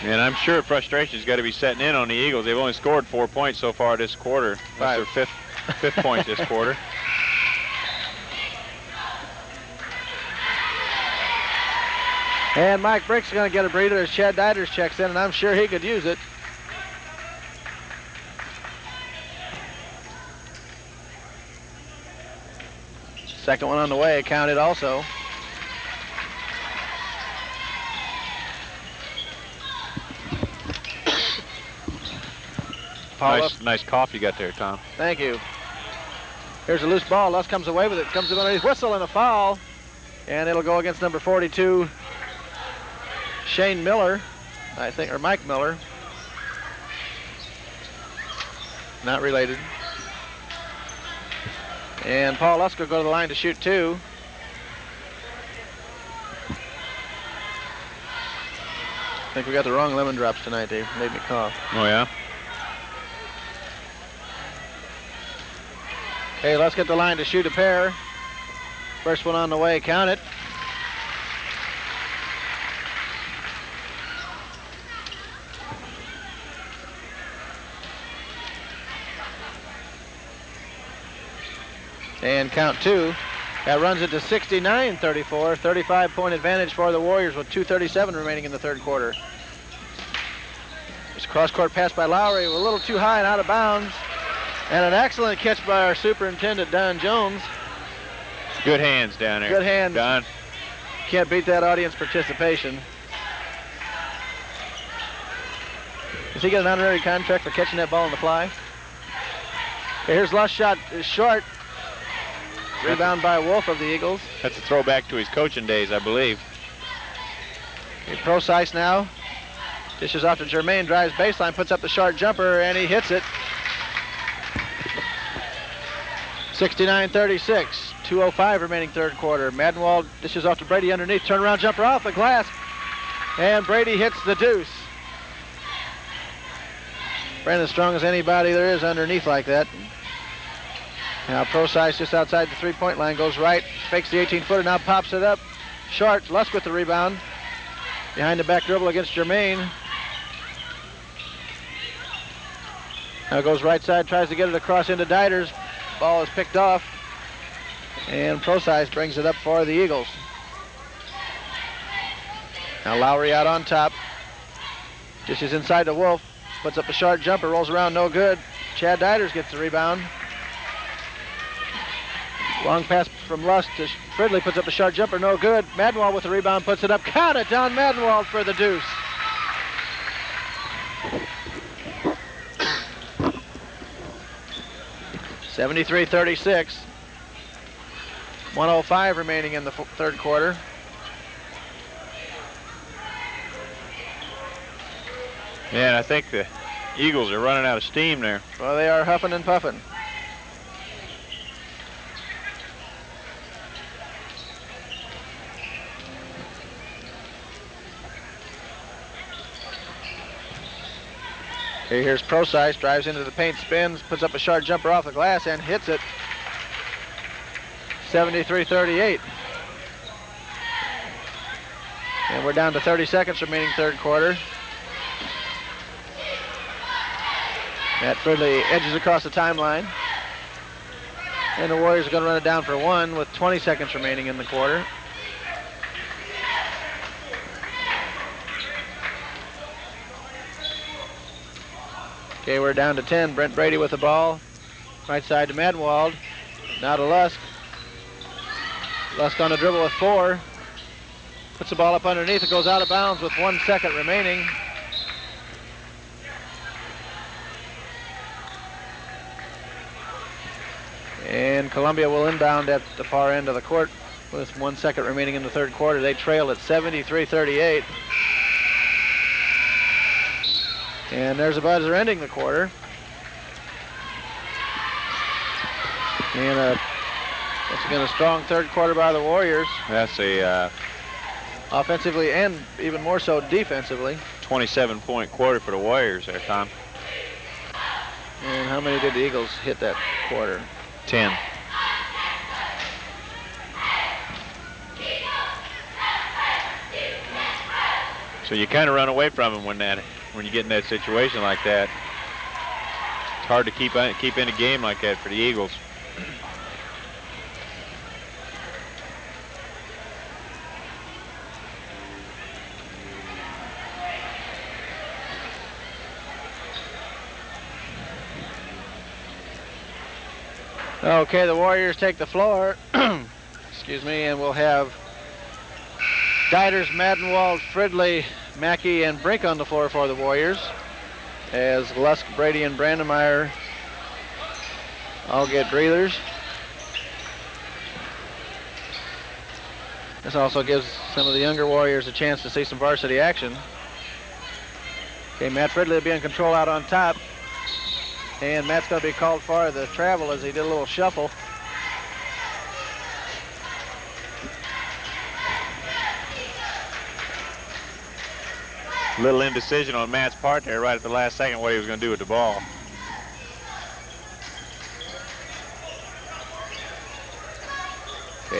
And I'm sure frustration's got to be setting in on the Eagles. They've only scored 4 points so far this quarter. That's their fifth point this quarter. And Mike Brink's going to get a breather as Chad Deiters checks in, and I'm sure he could use it. Second one on the way, counted also. Nice cough you got there, Tom. Thank you. Here's a loose ball. Lusk comes away with it. Comes in underneath. Whistle and a foul. And it'll go against number 42, Shane Miller, I think, or Mike Miller. Not related. And Paul Lusk will go to the line to shoot two. I think we got the wrong lemon drops tonight, Dave. Made me cough. Oh, yeah? Okay, let's get the line to shoot a pair. First one on the way, count it. And count two. That runs it to 69-34, 35-point advantage for the Warriors with 2:37 remaining in the third quarter. There's a cross-court pass by Lowry, a little too high and out of bounds. And an excellent catch by our superintendent, Don Jones. Good hands down there. Good hands. Don. Can't beat that audience participation. Does he get an honorary contract for catching that ball on the fly? Okay, here's Lusk shot is short. Rebound by Wolf of the Eagles. That's a throwback to his coaching days, I believe. Okay, Procise now. Dishes off to Germain, drives baseline, puts up the short jumper, and he hits it. 69-36, 2:05 remaining third quarter. Madenwald dishes off to Brede underneath, turnaround jumper off the glass, and Brede hits the deuce. Brandon as strong as anybody there is underneath like that. Now Procise just outside the three-point line, goes right, fakes the 18-footer, now pops it up. Short, Lusk with the rebound. Behind the back dribble against Germain. Now goes right side, tries to get it across into Deiters. Ball is picked off, and Procise brings it up for the Eagles. Now Lowry out on top. Dishes inside to Wolf, puts up a short jumper, rolls around, no good. Chad Deiters gets the rebound. Long pass from Lusk to Fridley, puts up a short jumper, no good. Madenwald with the rebound, puts it up. Count it, down Madenwald for the deuce. (73-36). 1:05 remaining in the third quarter. Yeah, and I think the Eagles are running out of steam there. Well, they are huffing and puffing. Okay, here's Procise, drives into the paint, spins, puts up a short jumper off the glass and hits it. 73-38. And we're down to 30 seconds remaining third quarter. Matt Fridley edges across the timeline. And the Warriors are going to run it down for one with 20 seconds remaining in the quarter. Okay, we're down to 10. Brent Brede with the ball. Right side to Madenwald. Now to Lusk. Lusk on the dribble with 4. Puts the ball up underneath. It goes out of bounds with 1 second remaining. And Columbia will inbound at the far end of the court with 1 second remaining in the third quarter. They trail at 73-38. And there's a buzzer ending the quarter. And once again, a strong third quarter by the Warriors. That's a offensively and even more so defensively. 27-point quarter for the Warriors there, Tom. And how many did the Eagles hit that quarter? 10. So you kind of run away from them when you get in that situation like that. It's hard to keep in a game like that for the Eagles. Okay, the Warriors take the floor. Excuse me, and we'll have Deiters, Madenwald, Fridley, Macke, and Brink on the floor for the Warriors, as Lusk, Brede, and Brandmeyer all get breathers. This also gives some of the younger Warriors a chance to see some varsity action. Okay, Matt Fridley will be in control out on top. And Matt's going to be called for the travel as he did a little shuffle. Little indecision on Matt's part there right at the last second what he was going to do with the ball.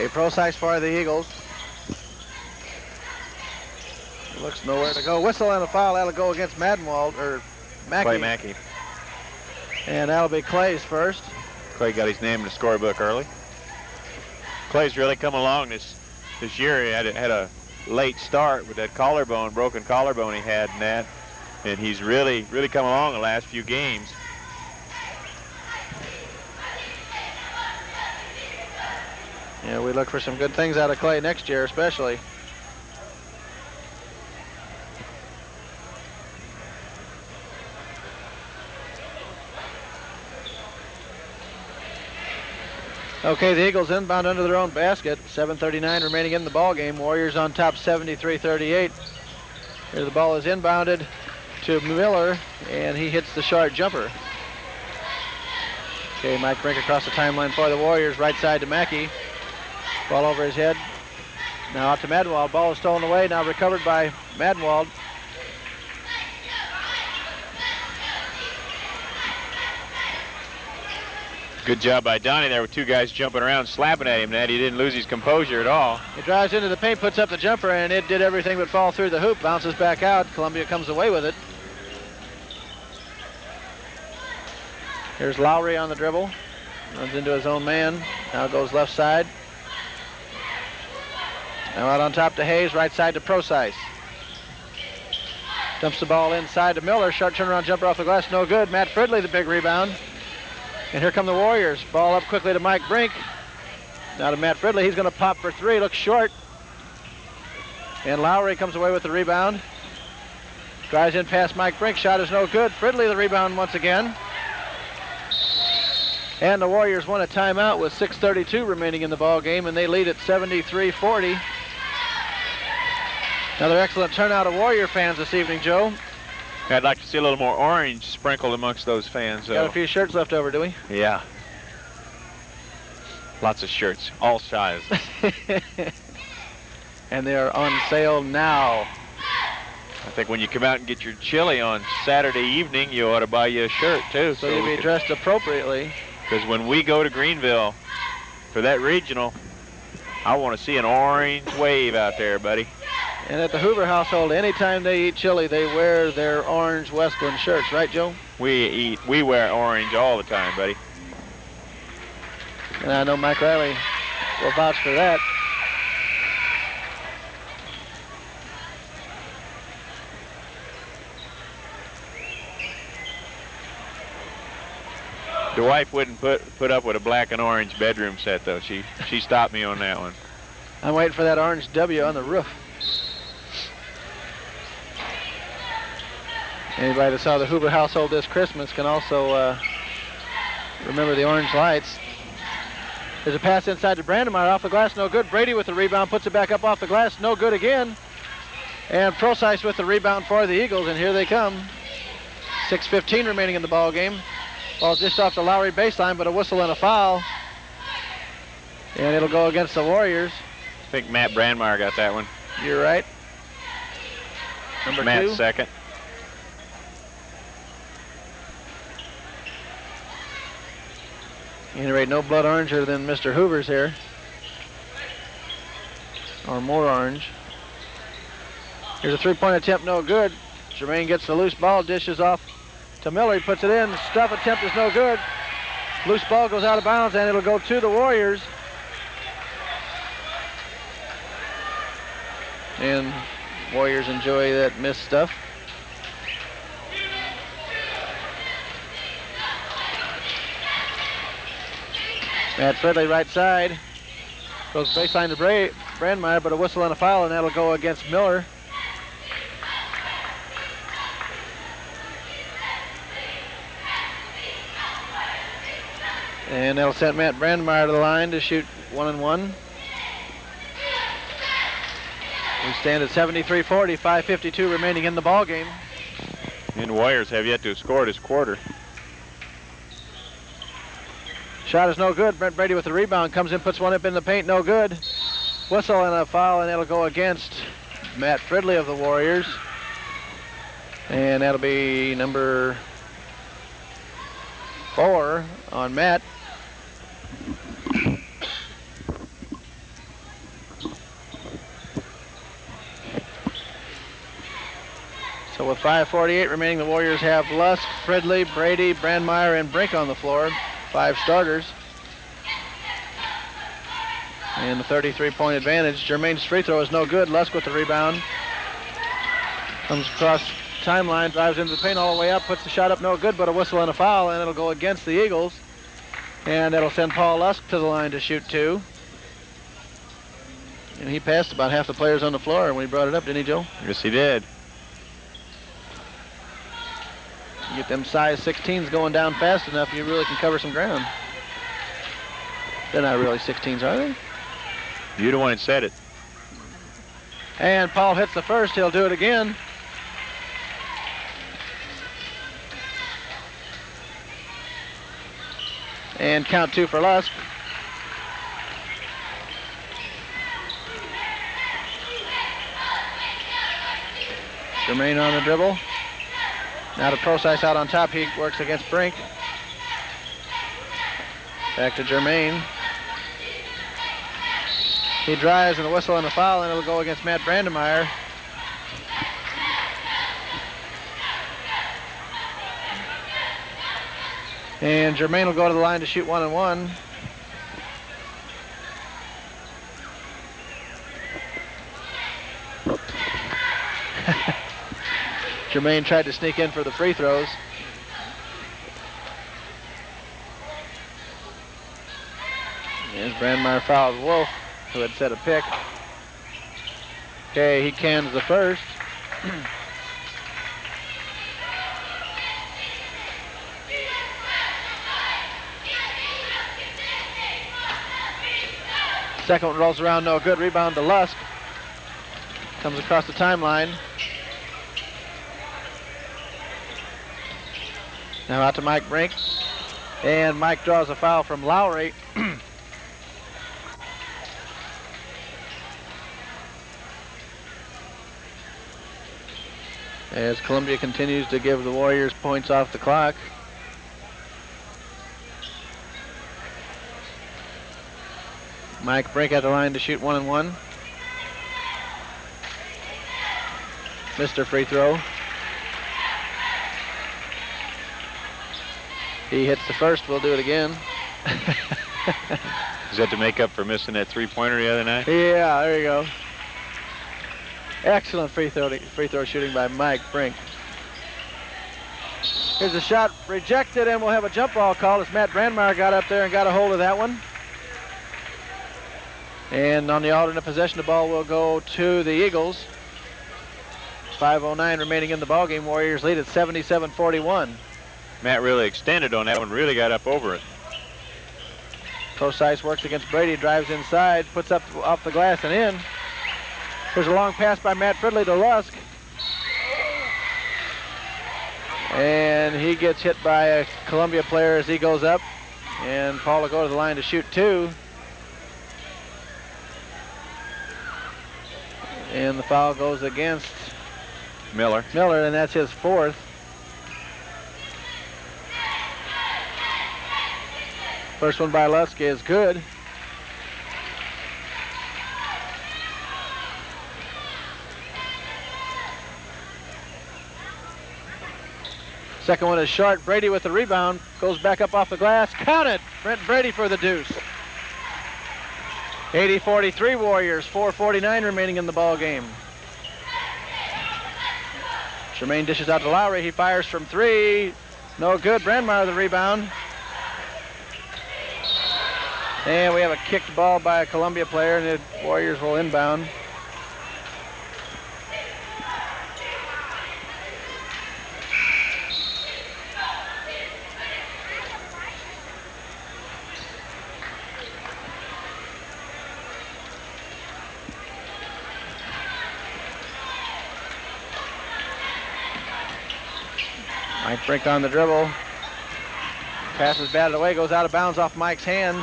Okay, Procise for the Eagles. Looks nowhere to go. Whistle and a foul. That'll go against Madenwald, or Macke. Clay Macke. And that'll be Clay's first. Clay got his name in the scorebook early. Clay's really come along this year. He had a late start with that broken collarbone he had in that. And he's really come along the last few games. Yeah, we look for some good things out of Clay next year, especially. Okay, the Eagles inbound under their own basket. 7:39 remaining in the ball game. Warriors on top 73-38. Here the ball is inbounded to Miller, and he hits the short jumper. Okay, Mike Brink across the timeline for the Warriors. Right side to Macke. Ball over his head. Now out to Madenwald. Ball is stolen away. Now recovered by Madenwald. Good job by Donnie there with two guys jumping around, slapping at him. That he didn't lose his composure at all. He drives into the paint, puts up the jumper, and it did everything but fall through the hoop. Bounces back out. Columbia comes away with it. Here's Lowry on the dribble. Runs into his own man. Now goes left side. Now out on top to Hayes, right side to Procise. Dumps the ball inside to Miller. Short turnaround jumper off the glass, no good. Matt Fridley, the big rebound. And here come the Warriors. Ball up quickly to Mike Brink. Now to Matt Fridley. He's going to pop for three. Looks short. And Lowry comes away with the rebound. Drives in past Mike Brink. Shot is no good. Fridley the rebound once again. And the Warriors won a timeout with 6:32 remaining in the ball game, and they lead at 73-40. Another excellent turnout of Warrior fans this evening, Joe. I'd like to see a little more orange sprinkled amongst those fans. Got a few shirts left over, do we? Yeah. Lots of shirts, all sizes. And they are on sale now. I think when you come out and get your chili on Saturday evening, you ought to buy you a shirt, too. So you'll be dressed appropriately. Because when we go to Greenville for that regional, I want to see an orange wave out there, buddy. And at the Hoover household, anytime they eat chili, they wear their orange Wesclin shirts, right, Joe? We wear orange all the time, buddy. And I know Mike Riley will vouch for that. The wife wouldn't put up with a black and orange bedroom set, though. She stopped me on that one. I'm waiting for that orange W on the roof. Anybody that saw the Hoover household this Christmas can also remember the orange lights. There's a pass inside to Brandmeyer, off the glass, no good. Brede with the rebound, puts it back up off the glass, no good again. And Procise with the rebound for the Eagles, and here they come. 6:15 remaining in the ball game. Ball's dished off the Lowry baseline, but a whistle and a foul. And it'll go against the Warriors. I think Matt Brandmeyer got that one. You're right. Number Matt's 2. second. At any rate, no blood oranger than Mr. Hoover's here. Or more orange. Here's a three-point attempt, no good. Jermaine gets the loose ball, dishes off to Miller. He puts it in. Stuff attempt is no good. Loose ball goes out of bounds, and it'll go to the Warriors. And Warriors enjoy that missed stuff. Matt Fridley right side. Goes baseline to Brandmeyer, but a whistle and a foul, and that'll go against Miller. And that'll send Matt Brandmeyer to the line to shoot 1-and-1. We stand at 73-40, 5:52 remaining in the ball game. And the Warriors have yet to score this quarter. Shot is no good. Brent Brede with the rebound. Comes in, puts one up in the paint. No good. Whistle and a foul, and it'll go against Matt Fridley of the Warriors. And that'll be number 4 on Matt. So with 5:48 remaining, the Warriors have Lusk, Fridley, Brede, Brandmeyer, and Brink on the floor. 5 starters. And the 33-point advantage. Germain's free throw is no good. Lusk with the rebound. Comes across timeline, drives into the paint all the way up, puts the shot up, no good, but a whistle and a foul, and it'll go against the Eagles. And that'll send Paul Lusk to the line to shoot 2. And he passed about half the players on the floor when he brought it up, didn't he, Joe? Yes, he did. You get them size 16s going down fast enough, you really can cover some ground. They're not really 16s, are they? You're the one that said it. And Paul hits the first. He'll do it again. And count 2 for Lusk. Germain on the dribble. Now to Procise out on top. He works against Brink. Back to Germain. He drives and a whistle and a foul, and it'll go against Matt Brandmeyer. And Germain will go to the line to shoot 1 and 1. Germain tried to sneak in for the free throws. As Brandmeyer fouls Wolf, who had set a pick. Okay, he cans the first. Second one rolls around, no good. Rebound to Lusk. Comes across the timeline. Now out to Mike Brink. And Mike draws a foul from Lowry. As Columbia continues to give the Warriors points off the clock. Mike Brink at the line to shoot 1 and 1. Mr. Free throw. He hits the first. We'll do it again. Is that to make up for missing that three-pointer the other night? Yeah, there you go. Excellent free throw shooting by Mike Brink. Here's a shot rejected, and we'll have a jump ball call as Matt Brandmeyer got up there and got a hold of that one. And on the alternate possession, the ball will go to the Eagles. 5:09 remaining in the ballgame. Warriors lead at 77-41. Matt really extended on that one, really got up over it. Procise works against Brede, drives inside, puts up off the glass and in. Here's a long pass by Matt Fridley to Lusk. And he gets hit by a Columbia player as he goes up. And Paul will go to the line to shoot 2. And the foul goes against Miller, and that's his 4th. First one by Lusk is good. Second one is short. Brede with the rebound. Goes back up off the glass. Count it! Brent Brede for the deuce. 80-43 Warriors. 4:49 remaining in the ball game. Germain dishes out to Lowry. He fires from 3. No good. Brandmeyer the rebound. And we have a kicked ball by a Columbia player, and the Warriors will inbound. Mike Brink on the dribble. Passes batted away, goes out of bounds off Mike's hand.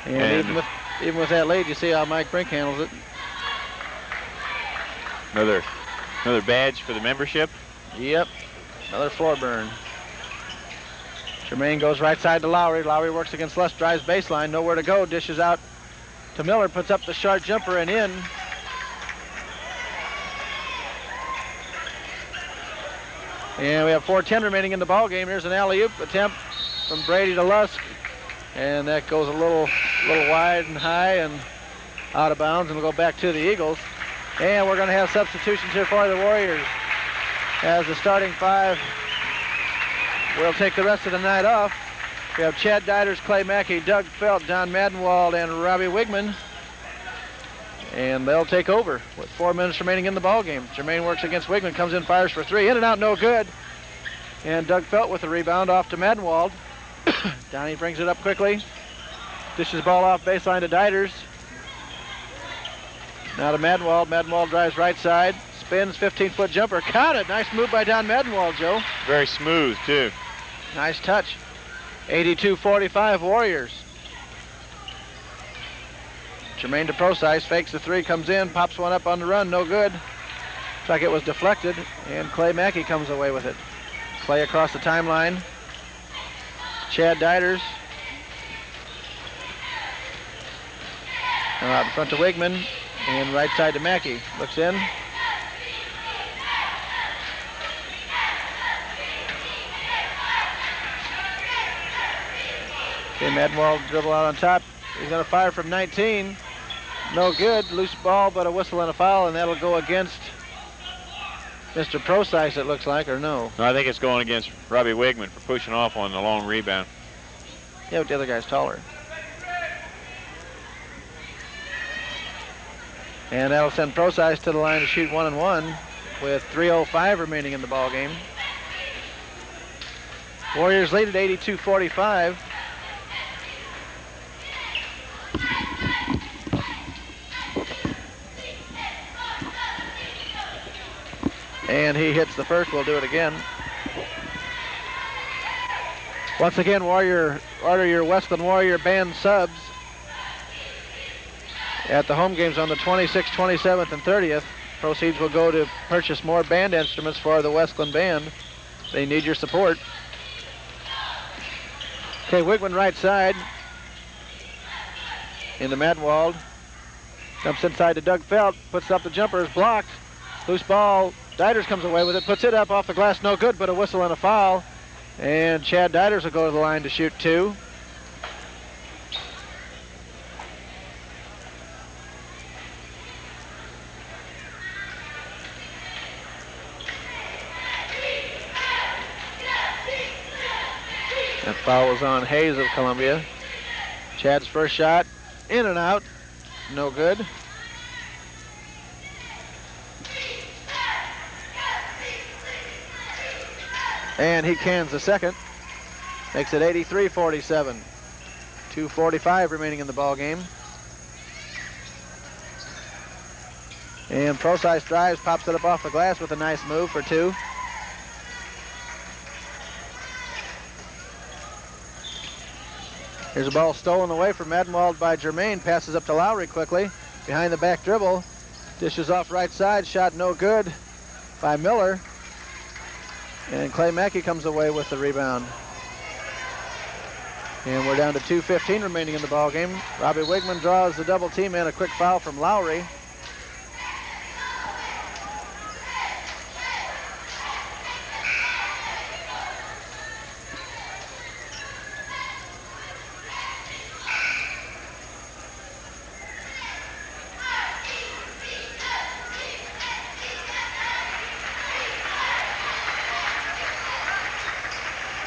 And even with that lead, you see how Mike Brink handles it. Another badge for the membership. Yep, another floor burn. Germain goes right side to Lowry. Lowry works against Lusk, drives baseline, nowhere to go, dishes out to Miller, puts up the short jumper and in. And we have 4:10 remaining in the ball game. Here's an alley-oop attempt from Brede to Lusk. And that goes a little wide and high and out of bounds, and we'll go back to the Eagles. And we're going to have substitutions here for the Warriors, as the starting five will take the rest of the night off. We have Chad Deiters, Clay Macke, Doug Feldt, Don Madenwald, and Robbie Wegman. And they'll take over with 4 minutes remaining in the ball game. Jermaine works against Wegman, comes in, fires for 3. In and out, no good. And Doug Feldt with the rebound off to Madenwald. Donnie brings it up quickly. Dishes the ball off baseline to Deiters. Now to Madenwald. Madenwald drives right side. Spins, 15-foot jumper. Caught it. Nice move by Don Madenwald, Joe. Very smooth, too. Nice touch. 82-45 Warriors. Jermaine to Procise, fakes the 3, comes in, pops one up on the run, no good. Looks like it was deflected, and Clay Macke comes away with it. Clay across the timeline. Chad Deiters. Out in front to Wegman, and right side to Macke. Looks in. Okay, Madenwald dribble out on top. He's going to fire from 19. No good. Loose ball, but a whistle and a foul, and that'll go against Mr. Procise, it looks like, or no? No, I think it's going against Robbie Wegman for pushing off on the long rebound. Yeah, but the other guy's taller. And that'll send Procise to the line to shoot 1-and-1 with 3:05 remaining in the ball game. Warriors lead at 82-45. And he hits the first. We'll do it again. Once again, order your Wesclin Warrior band subs at the home games on the 26th, 27th, and 30th. Proceeds will go to purchase more band instruments for the Wesclin band. They need your support. Okay, Wegman right side into Madenwald. Jumps inside to Doug Feldt. Puts up the jumper, is blocked. Loose ball. Deiters comes away with it, puts it up off the glass, no good, but a whistle and a foul. And Chad Deiters will go to the line to shoot 2. That foul was on Hayes of Columbia. Chad's first shot, in and out, no good. And he cans the second. Makes it 83-47. 2:45 remaining in the ball game. And Procise drives, pops it up off the glass with a nice move for 2. Here's a ball stolen away from Madenwald by Jermaine. Passes up to Lowry quickly. Behind the back dribble. Dishes off right side. Shot no good by Miller. And Clay Macke comes away with the rebound. And we're down to 2:15 remaining in the ball game. Robbie Wegman draws the double team and a quick foul from Lowry.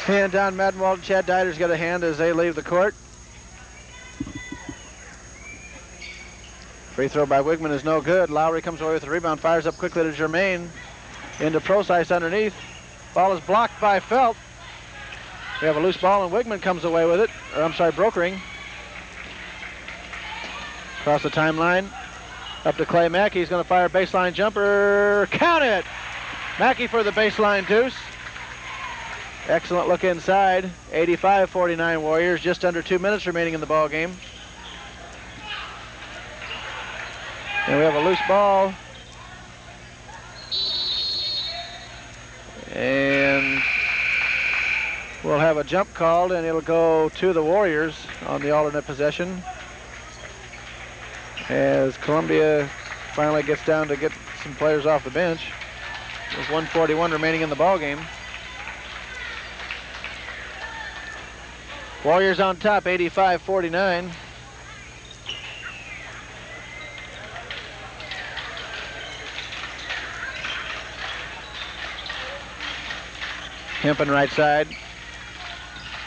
Hand down Madenwald. Chad Deiters got a hand as they leave the court. Free throw by Wegman is no good. Lowry comes away with the rebound, fires up quickly to Jermaine. Into Procise underneath. Ball is blocked by Feldt. We have a loose ball and Wegman comes away with it. Or I'm sorry, brokering. Across the timeline. Up to Clay Macke. He's going to fire a baseline jumper. Count it! Macke for the baseline deuce. Excellent look inside. 85-49 Warriors. Just under 2 minutes remaining in the ball game. And we have a loose ball. And we'll have a jump called, and it'll go to the Warriors on the alternate possession. As Columbia finally gets down to get some players off the bench. There's 1:41 remaining in the ball game. Warriors on top, 85-49. Hempen right side.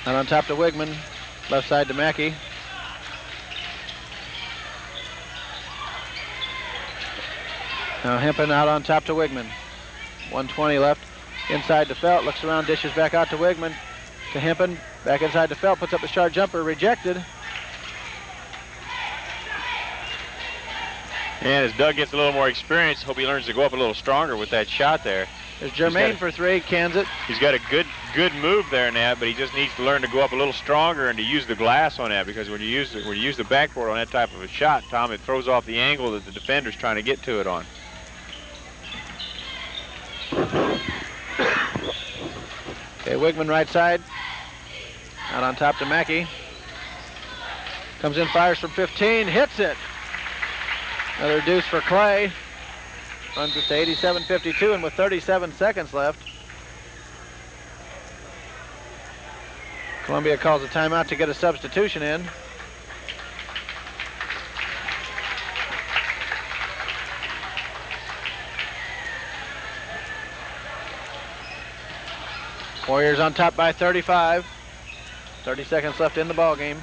Out on top to Wegman. Left side to Macke. Now Hempen out on top to Wegman. 120 left. Inside to Feldt. Looks around, dishes back out to Wegman. To Hempen. Back inside to Feldt. Puts up the short jumper. Rejected. And as Doug gets a little more experience, hope he learns to go up a little stronger with that shot there. There's Jermaine for three, cans it. He's got a good move there in that, but he just needs to learn to go up a little stronger and to use the glass on that, because when you use the backboard on that type of a shot, Tom, it throws off the angle that the defender's trying to get to it on. Okay, Wegman right side. Out on top to Macke. Comes in, fires from 15, hits it. Another deuce for Clay. Runs us to 87-52, and with 37 seconds left, Columbia calls a timeout to get a substitution in. Warriors on top by 35. 30 seconds left in the ball game.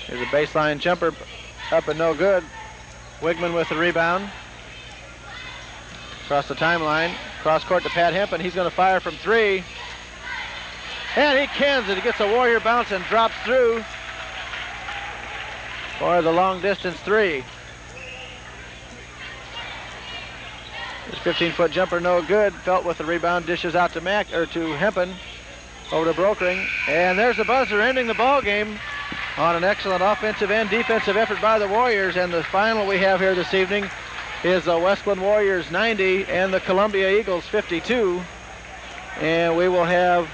Here's a baseline jumper, up and no good. Wegman with the rebound. Across the timeline. Cross court to Pat Hempen. He's going to fire from three. And he cans it. He gets a Warrior bounce and drops through for the long distance three. His 15-foot jumper no good. Feldt with the rebound, dishes out to to Hempen. Over to Brokering. And there's the buzzer ending the ball game on an excellent offensive and defensive effort by the Warriors. And the final we have here this evening is the Wesclin Warriors 90 and the Columbia Eagles 52. And we will have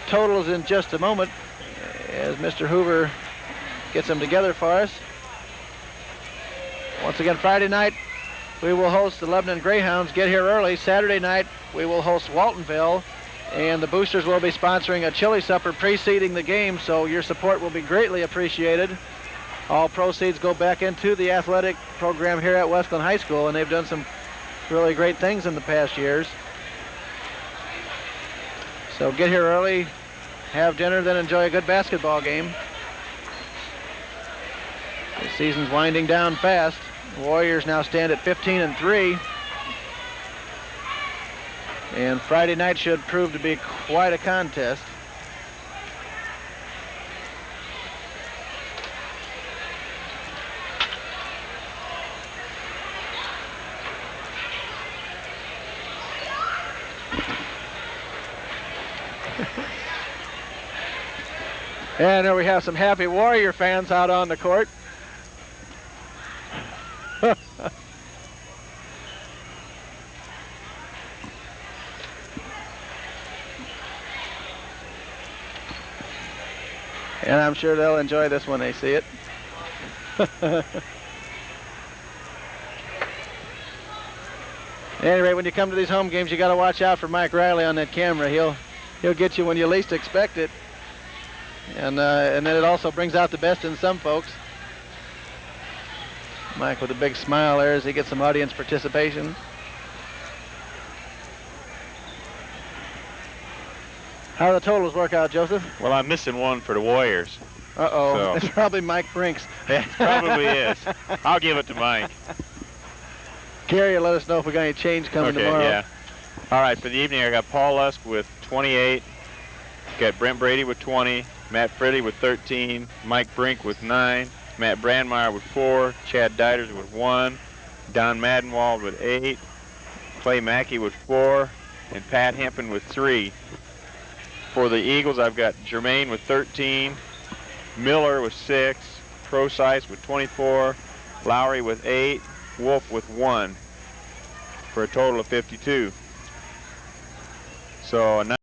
totals in just a moment as Mr. Hoover gets them together for us. Once again, Friday night we will host the Lebanon Greyhounds. Get here early. Saturday night we will host Waltonville. And the Boosters will be sponsoring a chili supper preceding the game, so your support will be greatly appreciated. All proceeds go back into the athletic program here at Wesclin High School, and they've done some really great things in the past years. So get here early, have dinner, then enjoy a good basketball game. The season's winding down fast. The Warriors now stand at 15-3. And Friday night should prove to be quite a contest. And there we have some happy Warrior fans out on the court. And I'm sure they'll enjoy this when they see it. Anyway, when you come to these home games, you got to watch out for Mike Riley on that camera. He'll get you when you least expect it. And then it also brings out the best in some folks. Mike with a big smile there as he gets some audience participation. How do the totals work out, Joseph? Well, I'm missing one for the Warriors. Uh-oh. So. It's probably Mike Brink's. It probably is. I'll give it to Mike. Gary will let us know if we got any change coming tomorrow. Yeah. All right, for the evening, I got Paul Lusk with 28. Got Brent Brede with 20. Matt Fridley with 13. Mike Brink with 9. Matt Brandmeyer with 4. Chad Deiters with 1. Don Madenwald with 8. Clay Macke with 4. And Pat Hempen with 3. For the Eagles, I've got Jermaine with 13. Miller with 6. Procise with 24. Lowry with 8. Wolf with 1. For a total of 52. So a